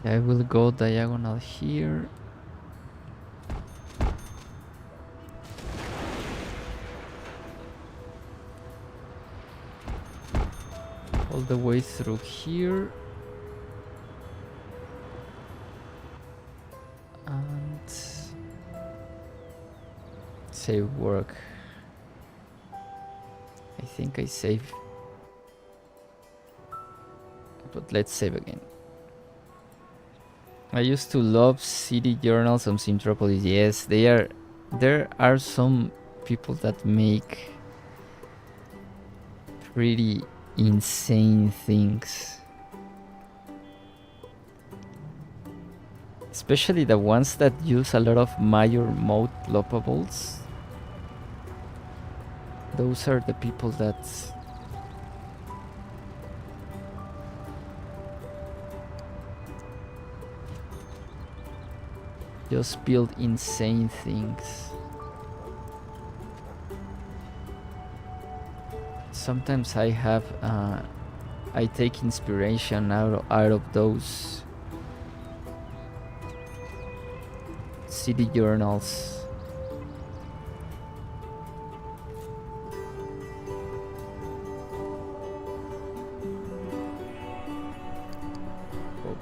I will go diagonal here. All the way through here. And save work. I think I saved. But let's save again. I used to love city journals on Simtropolis. Yes, there are some people that make pretty insane things. Especially the ones that use a lot of major mode loppables. Those are the people that just build insane things. Sometimes I have I take inspiration out of those city journals.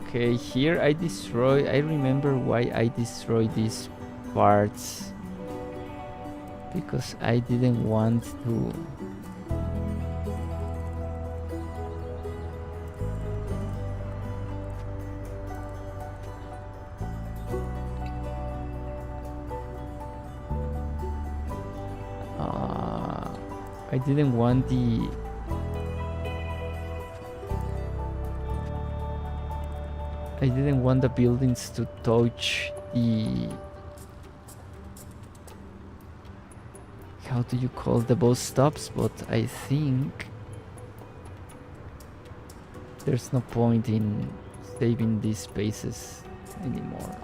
Okay, here I remember why I destroyed these parts. Because I didn't want to... I didn't want the... I didn't want the buildings to touch the... How do you call the bus stops? But I think there's no point in saving these spaces anymore.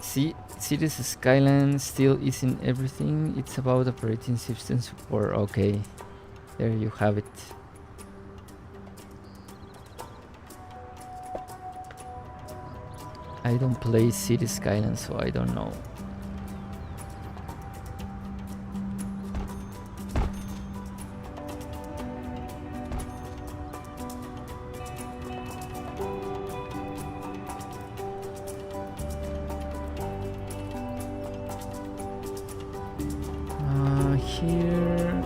See, Cities Skyline still isn't everything. It's about operating system support. Okay, there you have it. I don't play City Skyline, so I don't know. Here...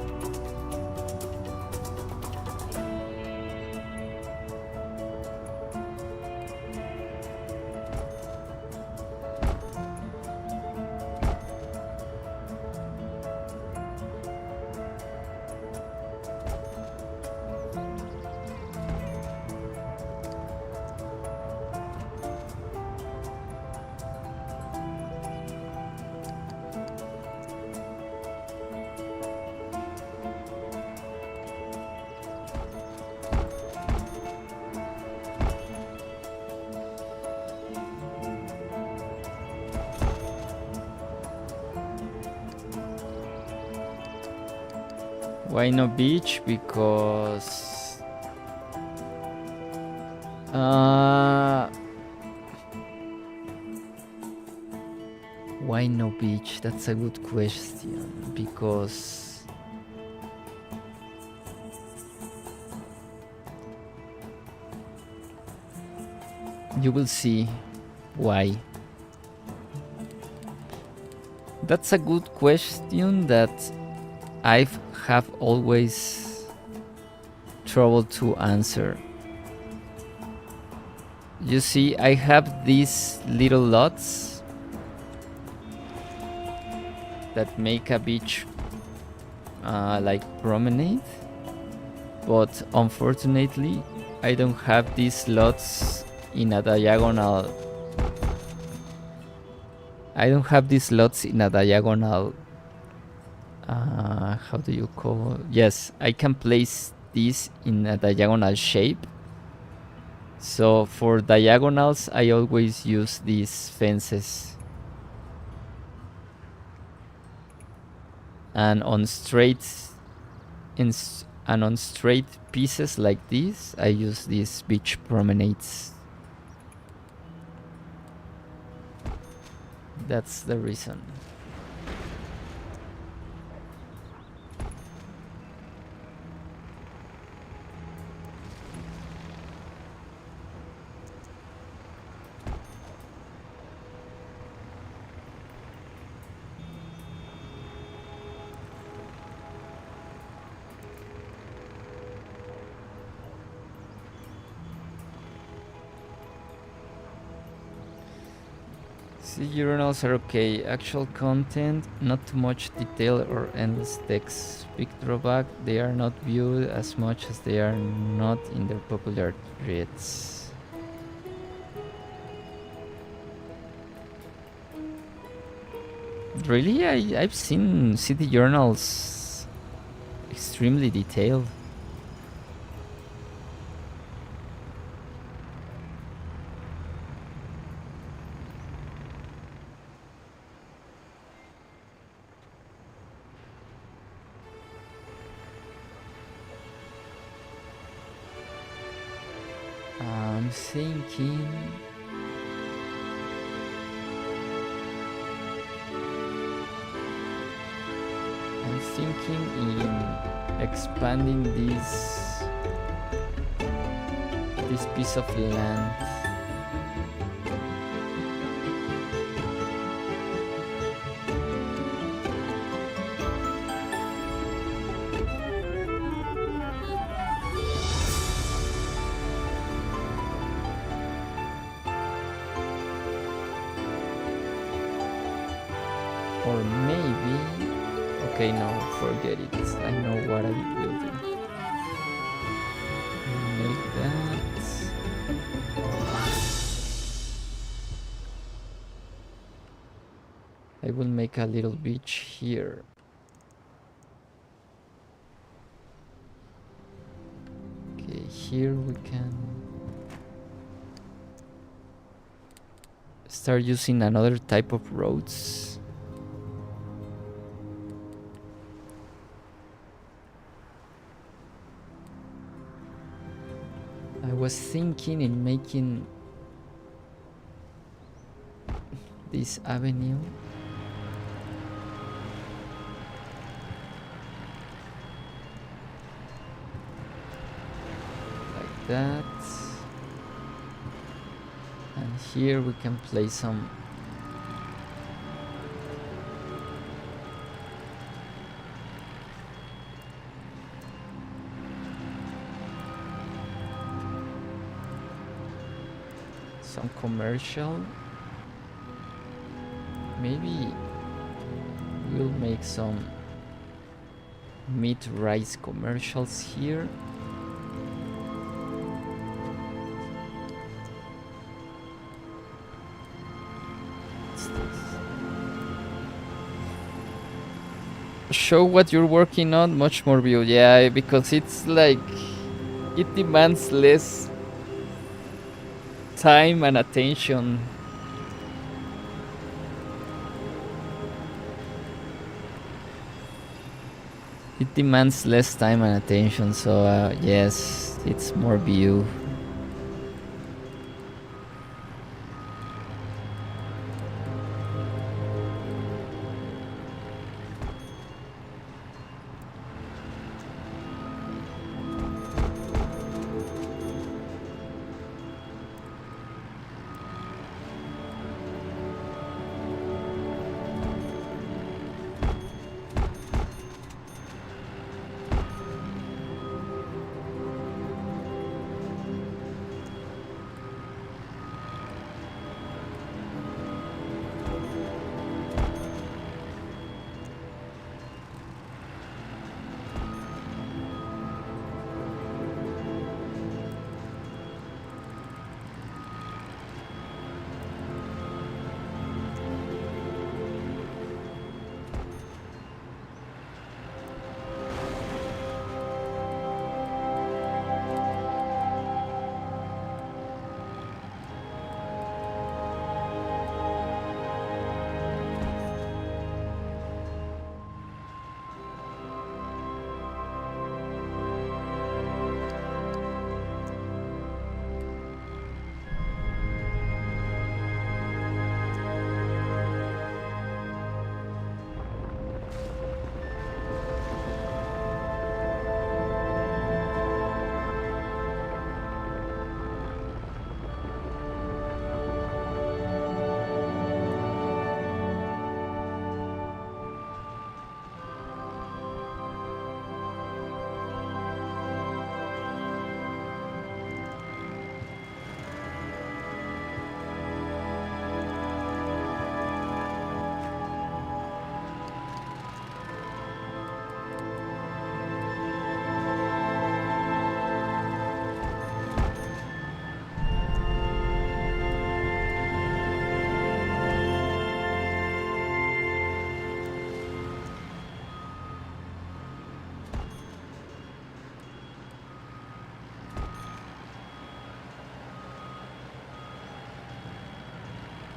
Why no beach? Because why no beach? That's a good question. Because you will see why. That's a good question that I have always trouble to answer. You see, I have these little lots that make a beach like promenade, but unfortunately I don't have these lots in a diagonal. I don't have these lots in a diagonal. How do you call? Yes, I can place this in a diagonal shape. So for diagonals, I always use these fences. And on straight pieces like this, I use these beach promenades. That's the reason. See, journals are okay. Actual content, not too much detail or endless text. Big drawback, they are not viewed as much as they are not in their popular threads. Really? I've seen city journals extremely detailed. thinking in expanding this piece of land. Or maybe, okay, no, forget it. I know what I will do. Make that. I will make a little beach here. Okay, here we can start using another type of roads. I was thinking in making this avenue like that, and here we can place some commercial. Maybe we'll make some meat rice commercials here. What's this? Show what you're working on, much more view. Yeah, because it's like it demands less time and attention. It demands less time and attention, so yes, it's more view.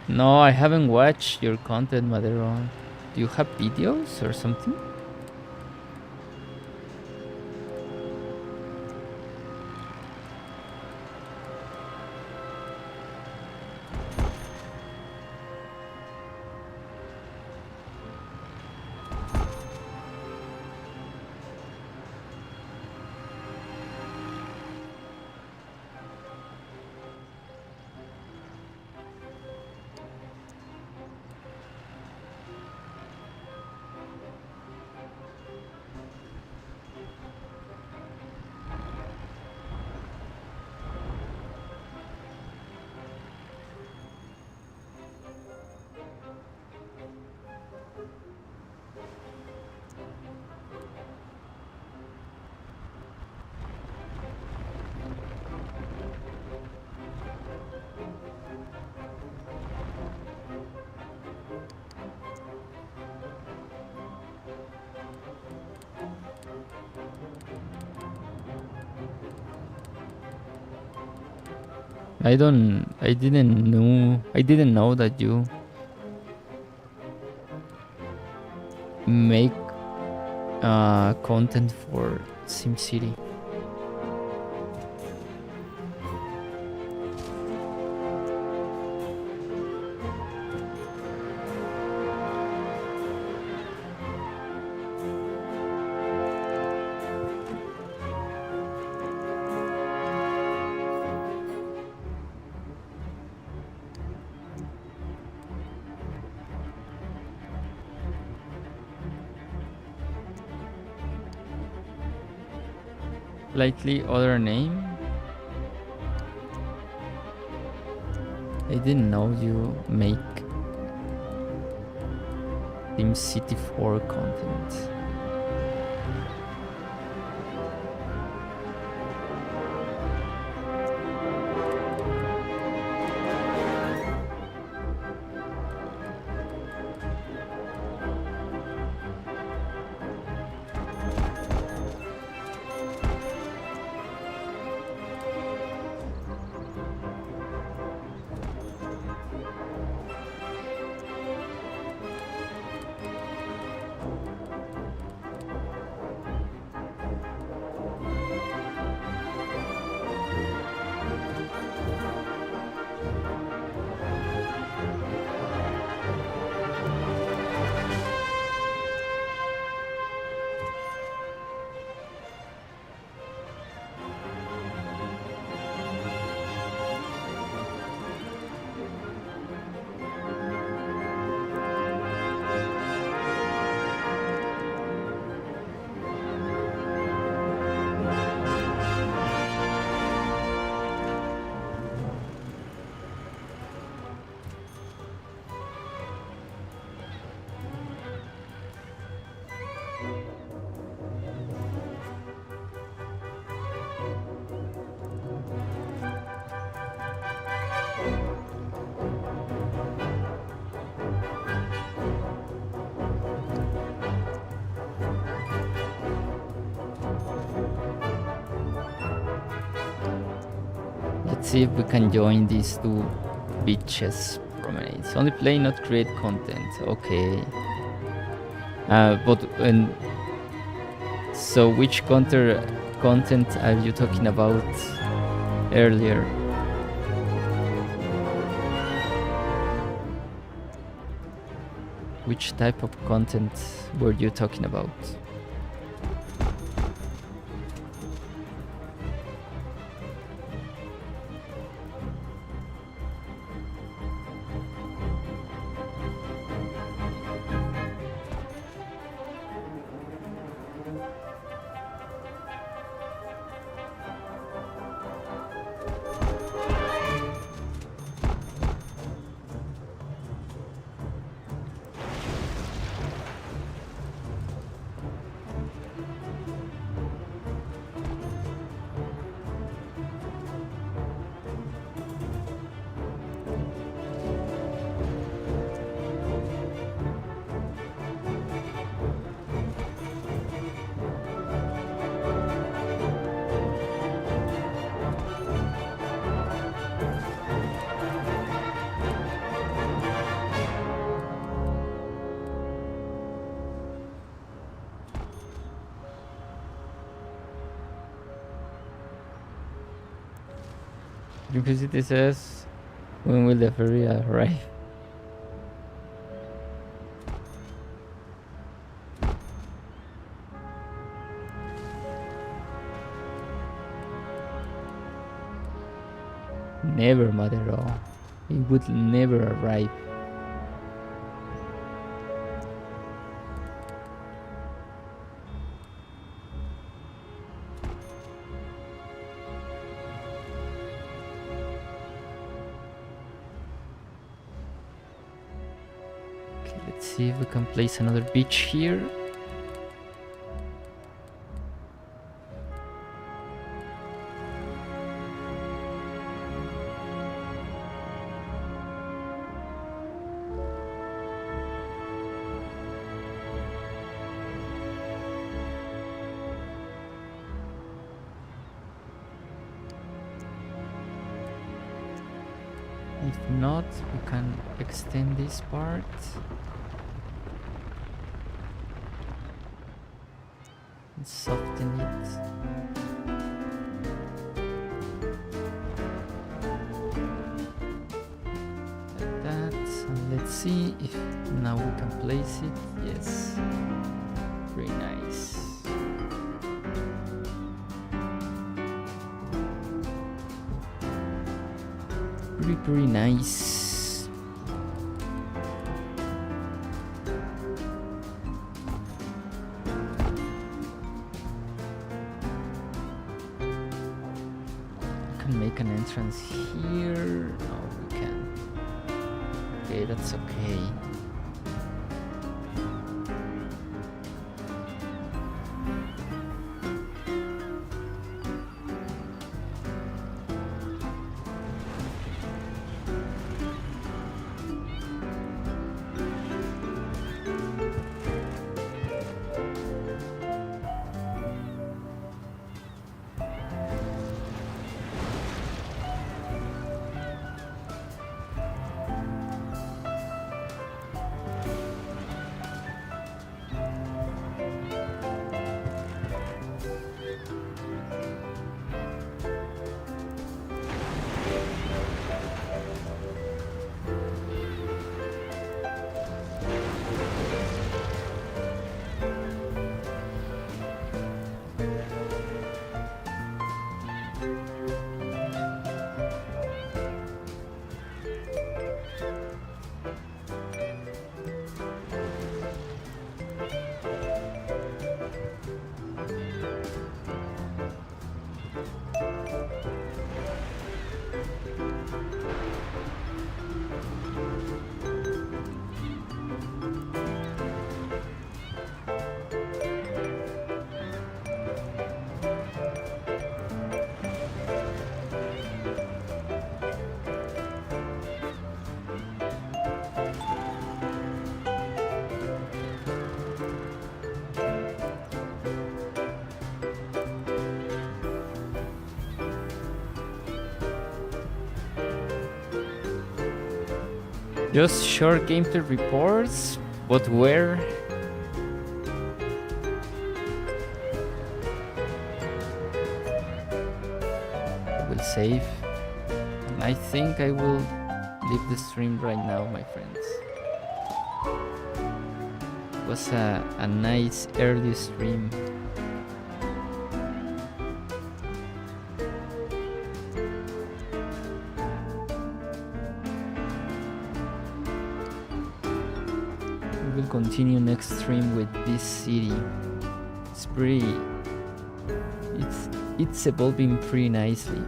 No, I haven't watched your content, Maedero. Do you have videos or something? I didn't know that you make content for SimCity. Slightly other name. I didn't know you make SimCity 4 content. Let's see if we can join these two beaches promenades. Only play, not create content. Okay. So which content are you talking about earlier? Which type of content were you talking about? University says, when will the ferry arrive? Never, Maedero. It would never arrive. Okay, let's see if we can place another beach here. If not, we can extend this part. And soften it. Like that. And let's see if now we can place it. Yes. Very nice. Pretty nice. Can make an entrance here. No, we can. Okay, that's okay. Just short gameplay reports, but where? I will save. And I think I will leave the stream right now, my friends. It was a nice early stream. Continue next stream with this city. It's pretty. It's evolving pretty nicely.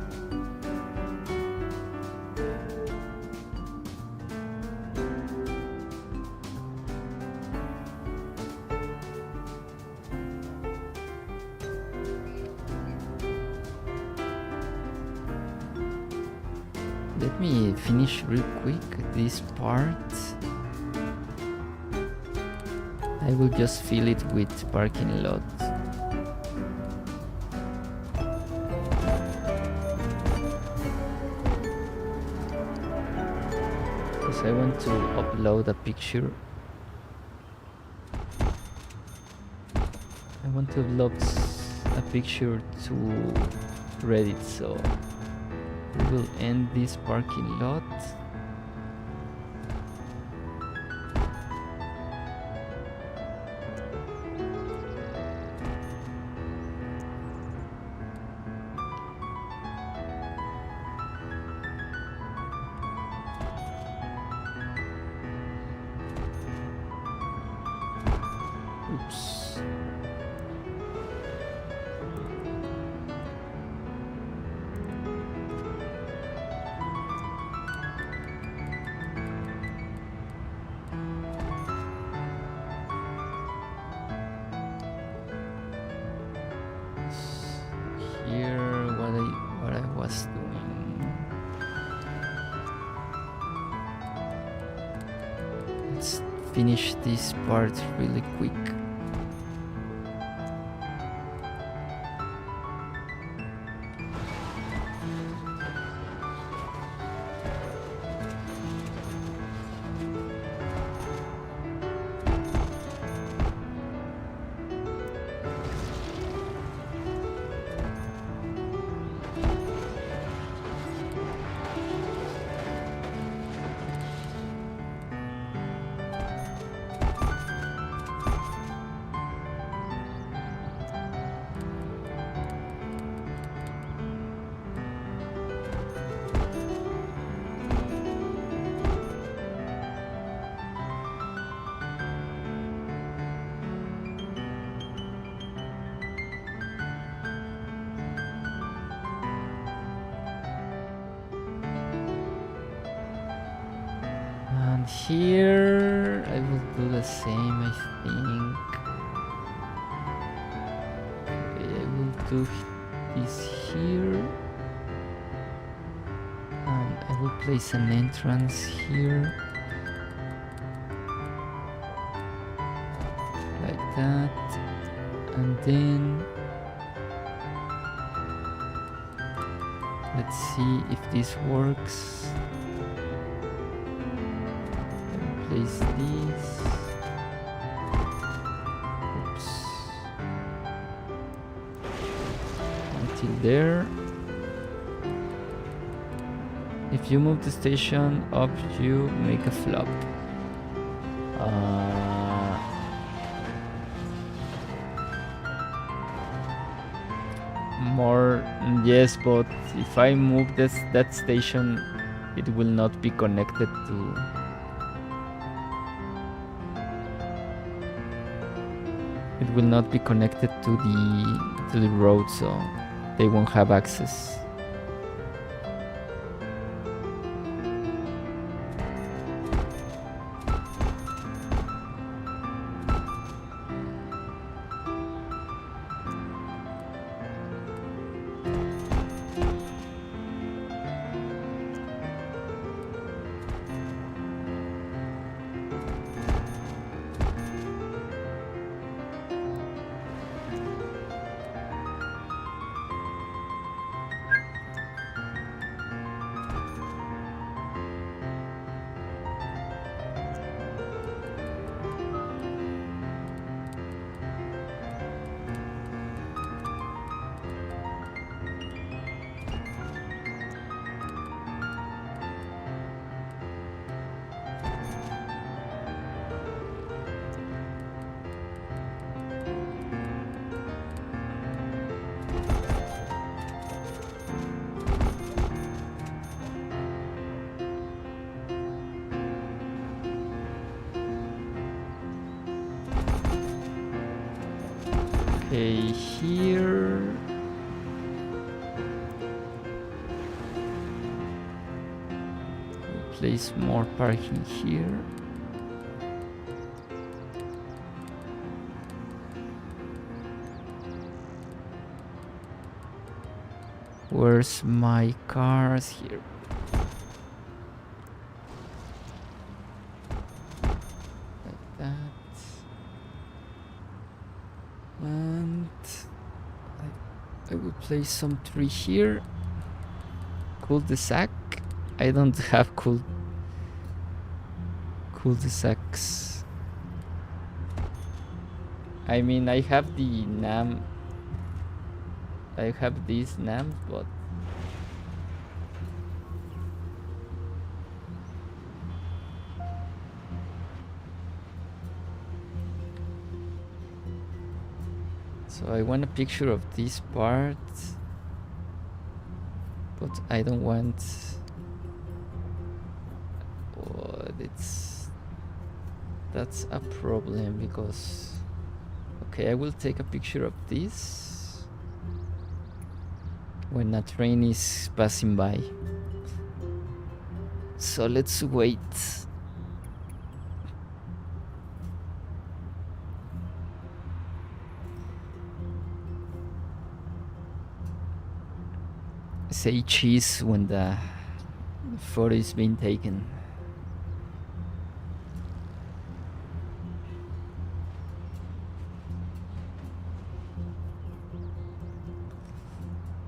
Let me finish real quick this part. I will just fill it with parking lot. Because I want to upload a picture. I want to upload a picture to Reddit, so we will end this parking lot. Oops. Here, what I was doing. Let's finish this part really quick. And here I will do the same, I think. Okay, I will do this here. And I will place an entrance here. Like that. And then let's see if this works. Place these. Oops. Until there. If you move the station up, you make a flop. More, yes, but if I move that station, it will not be connected to. It will not be connected to the road, so they won't have access. Okay, here. We'll place more parking here. Where's my cars here? Like that. And I will place some tree here. Cul-de-sac. I don't have cul-de-sacs. I mean, I have the NAM. I have these NAMs, but so I want a picture of this part, but I don't want. Oh, that's a problem because. Okay, I will take a picture of this when a train is passing by. So let's wait. Say cheese when the photo is being taken.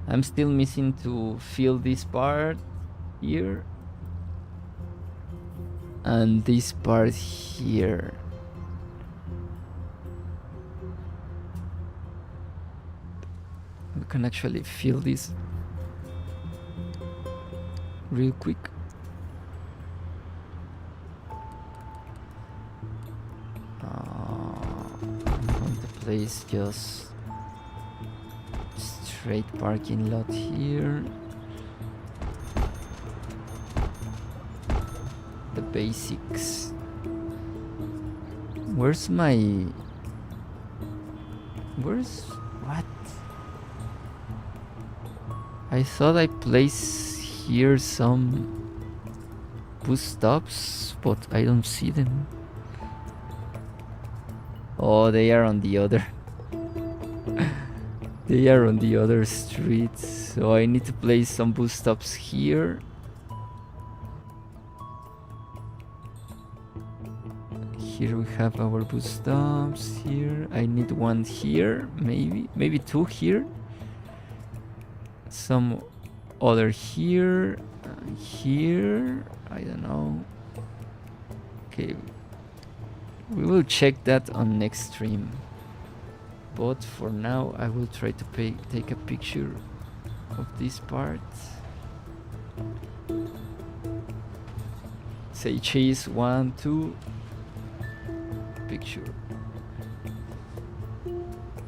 I'm still missing to fill this part here and this part here. We can actually fill this real quick. I want to place just straight parking lot here. The basics. Where's what? I thought I placed here some bus stops, but I don't see them. Oh, they are on the other. They are on the other street, so I need to place some bus stops here. Here we have our bus stops here. I need one here, maybe two here. Some other here, here. I don't know. Okay, we will check that on next stream. But for now, I will try to take a picture of this part. Say cheese, 1, 2. Picture.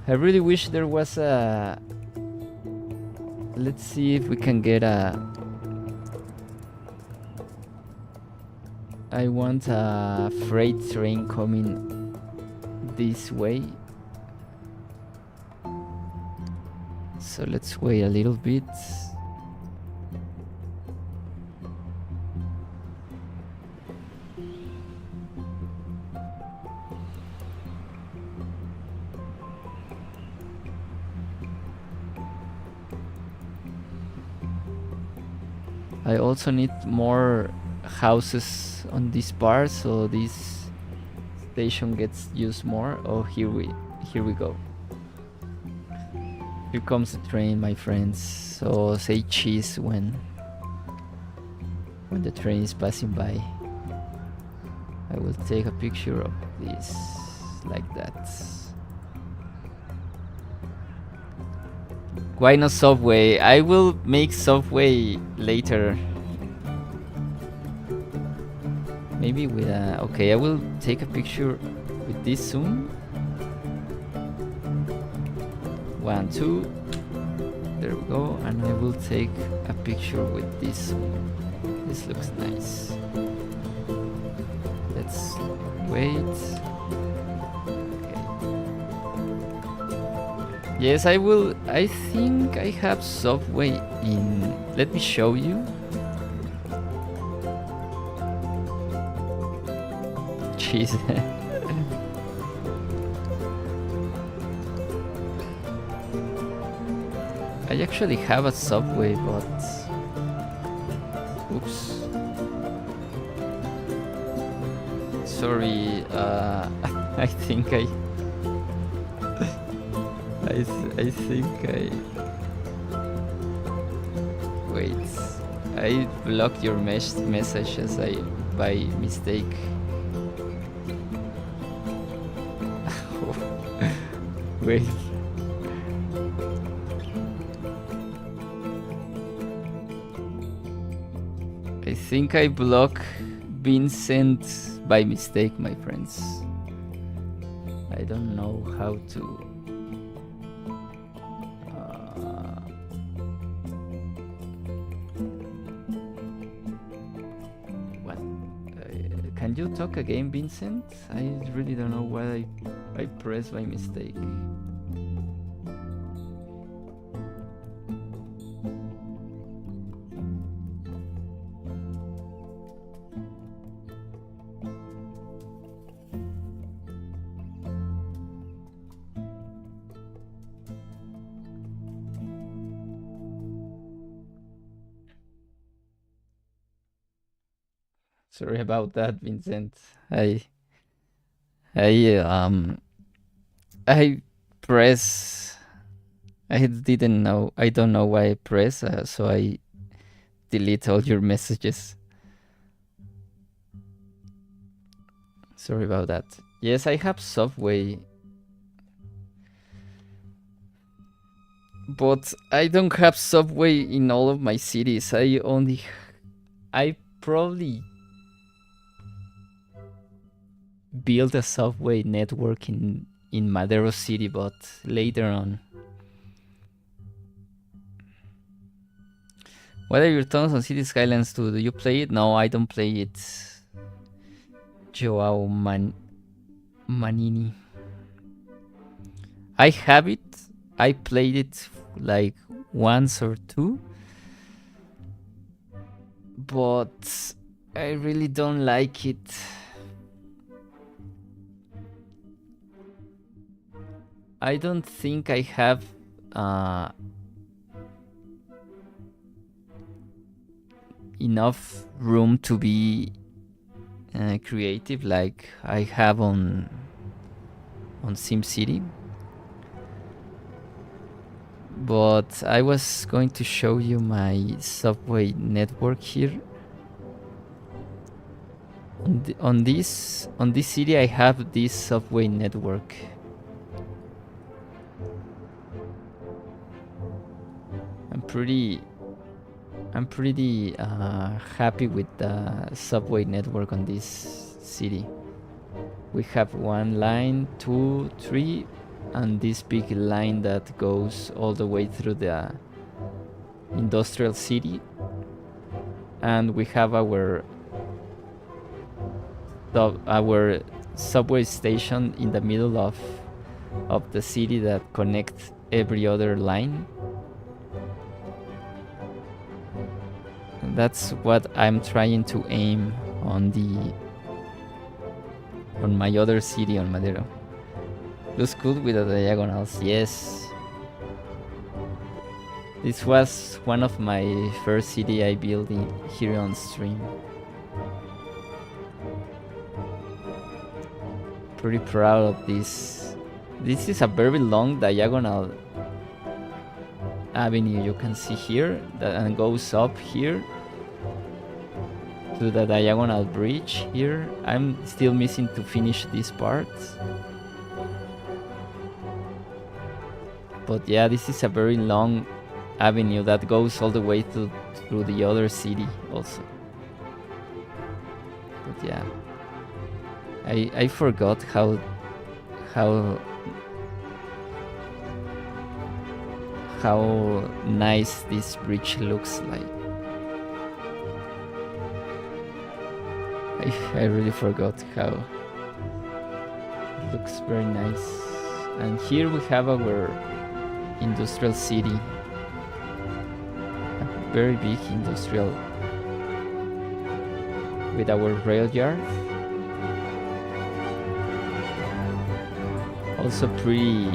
I really wish there was a... Let's see if we can get a... I want a freight train coming this way. So let's wait a little bit. I also need more houses on this part, so this station gets used more. Oh, here we go. Here comes the train, my friends. So say cheese when the train is passing by. I will take a picture of this like that. Why not Subway? I will make Subway later. Maybe with a... Okay, I will take a picture with this soon. 1, 2. There we go. And I will take a picture with this one. This looks nice. Let's wait. Okay. Yes, I will. I think I have Subway in... Let me show you. Cheese. I actually have a Subway, but... Oops. Sorry, I think I think I... Wait. I blocked your message as by mistake. Wait. I think I blocked Vincent by mistake, my friends. I don't know how to... What? Can you talk again, Vincent? I really don't know what I pressed by mistake. Sorry about that, Vincent. I press. I didn't know. I don't know why I press. So I delete all your messages. Sorry about that. Yes, I have Subway, but I don't have Subway in all of my cities. I probably build a Subway network in Maedero City, but later on. What are your thoughts on City Skylines 2? Do you play it? No, I don't play it. Joao Manini. I have it. I played it like once or two. But I really don't like it. I don't think I have enough room to be creative like I have on SimCity. But I was going to show you my subway network here. On this city, I have this subway network. I'm pretty happy with the subway network on this city. We have one line, 2, 3, and this big line that goes all the way through the industrial city. And we have our subway station in the middle of the city that connects every other line. That's what I'm trying to aim on my other city, on Maedero. Looks good with the diagonals, yes. This was one of my first city I built here on stream. Pretty proud of this. This is a very long diagonal avenue you can see here, and goes up here to the diagonal bridge here. I'm still missing to finish this part. But yeah, this is a very long avenue that goes all the way through the other city also. But yeah, I forgot how nice this bridge looks like. I really forgot how it looks very nice. And here we have our industrial city, a very big industrial with our rail yard. Also pretty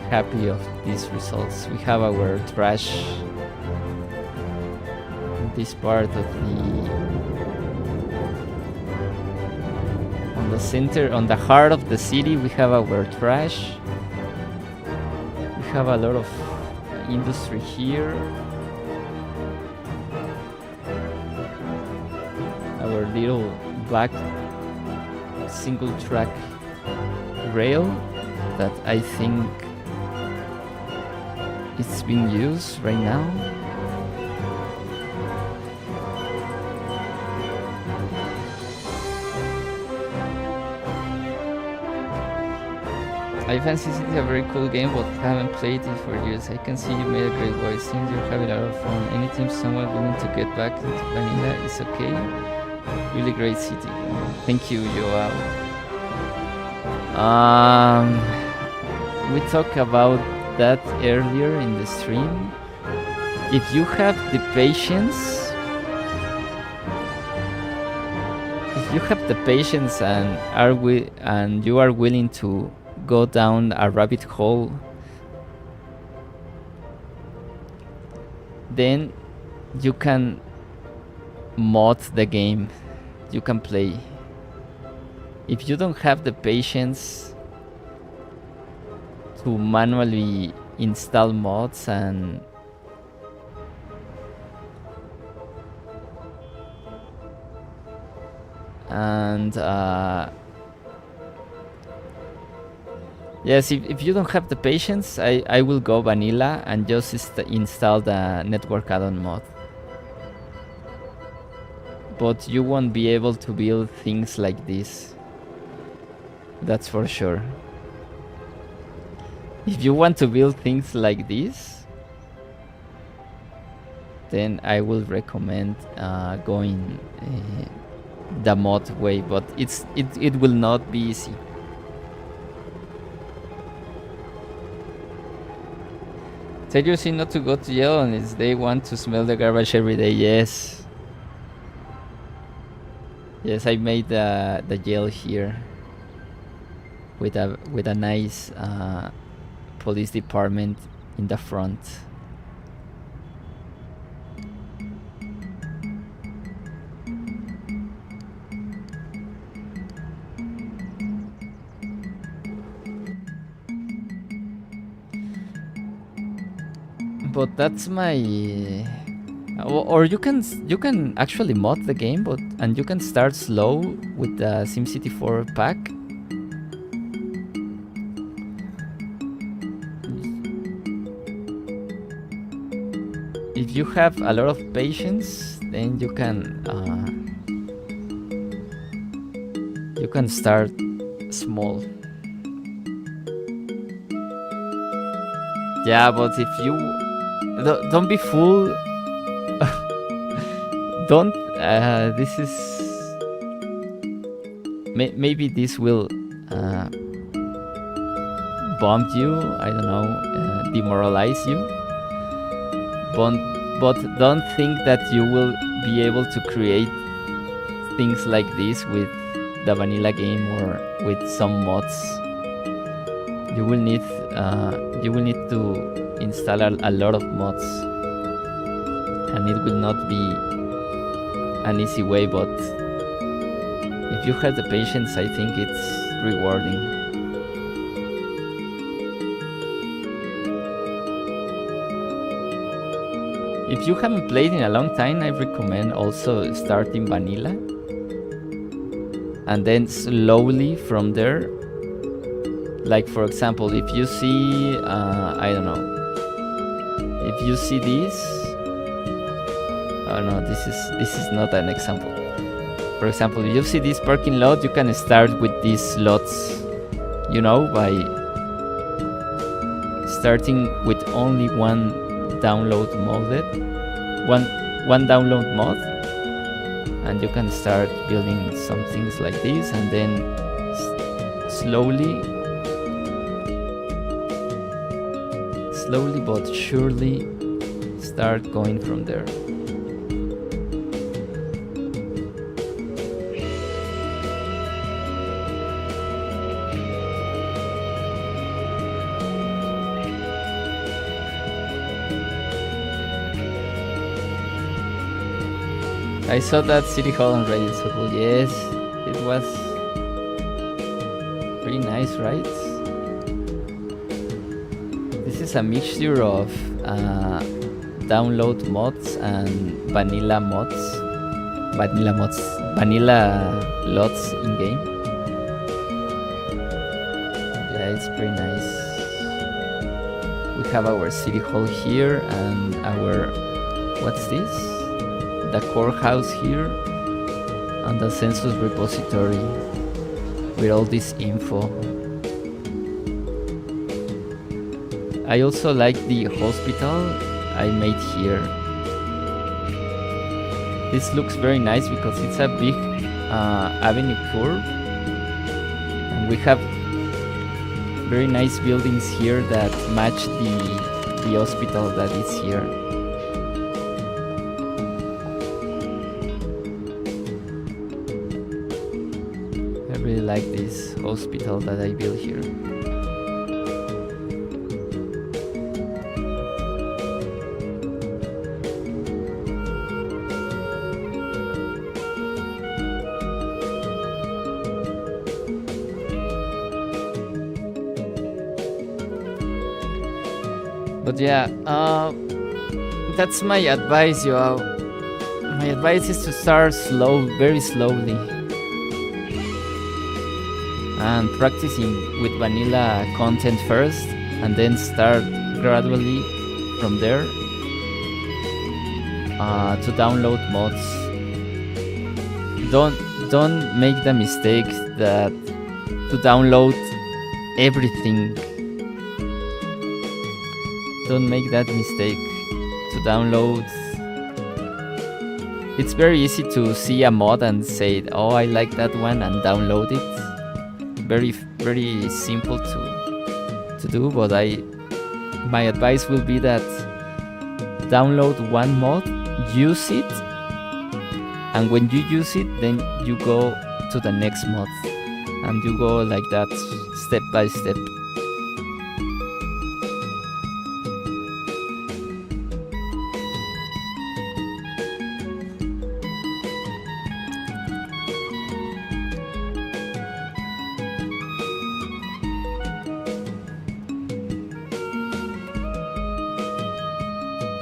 happy of these results. We have our trash in this part of on the center, on the heart of the city. We have our trash. We have a lot of industry here. Our little black single track rail that I think it's being used right now. I fancy City is a very cool game, but haven't played it for years. I can see you made a great voice. Seems you're having a lot of fun. Anytime someone willing to get back into vanilla is okay. Really great city. Thank you, Joao. We talked about that earlier in the stream. If you have the patience, and you are willing to go down a rabbit hole, then you can mod the game. You can play. If you don't have the patience to manually install mods and yes, if you don't have the patience, I will go vanilla and just install the network add-on mod. But you won't be able to build things like this. That's for sure. If you want to build things like this, then I will recommend going the mod way, but it will not be easy. Tell your team not to go to jail, and it's they want to smell the garbage every day. Yes. Yes, I made the jail here with a nice police department in the front. But that's my or you can actually mod the game, and you can start slow with the SimCity 4 pack. If you have a lot of patience, then you can start small. Yeah, but if you don't be fooled. Don't. This is maybe this will bomb you. I don't know, demoralize you. But don't think that you will be able to create things like this with the vanilla game or with some mods. You will need to install a lot of mods, and it will not be an easy way, but if you have the patience, I think it's rewarding. If you haven't played in a long time, I recommend also starting vanilla and then slowly from there. Like for example, if you see I don't know, if you see this, oh no, this is not an example. For example, if you see this parking lot, you can start with these slots, you know, by starting with only one download modded, one download mod, and you can start building some things like this, and then slowly but surely start going from there. I saw that City Hall on Reddit, so cool. Yes, it was pretty nice, right? This is a mixture of download mods and vanilla lots in game. Yeah, it's pretty nice. We have our City Hall here and our, what's this? The courthouse here and the census repository with all this info. I also like the hospital I made here. This looks very nice because it's a big avenue curve, and we have very nice buildings here that match the hospital that is here. I really like this hospital that I built here. But yeah, that's my advice, Joao. My advice is to start slow, very slowly, and practicing with vanilla content first, and then start gradually from there to download mods. Don't make the mistake that to download everything. Don't make that mistake to download. It's very easy to see a mod and say, oh, I like that one, and download it. Very, very simple to do, but my advice will be that download one mod, use it, and when you use it, then you go to the next mod, and you go like that, step by step.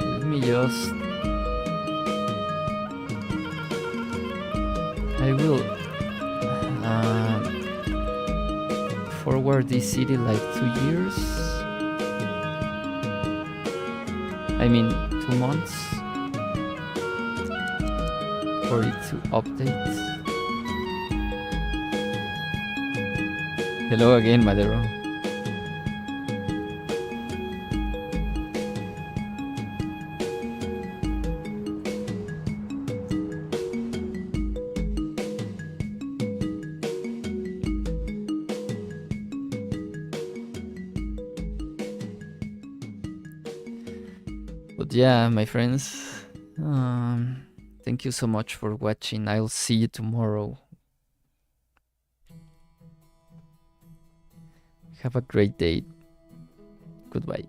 Let me just... I will forward this city like 2 years. I mean 2 months for it to update. Hello again, Maedero. But yeah, my friends, thank you so much for watching. I'll see you tomorrow. Have a great day. Goodbye.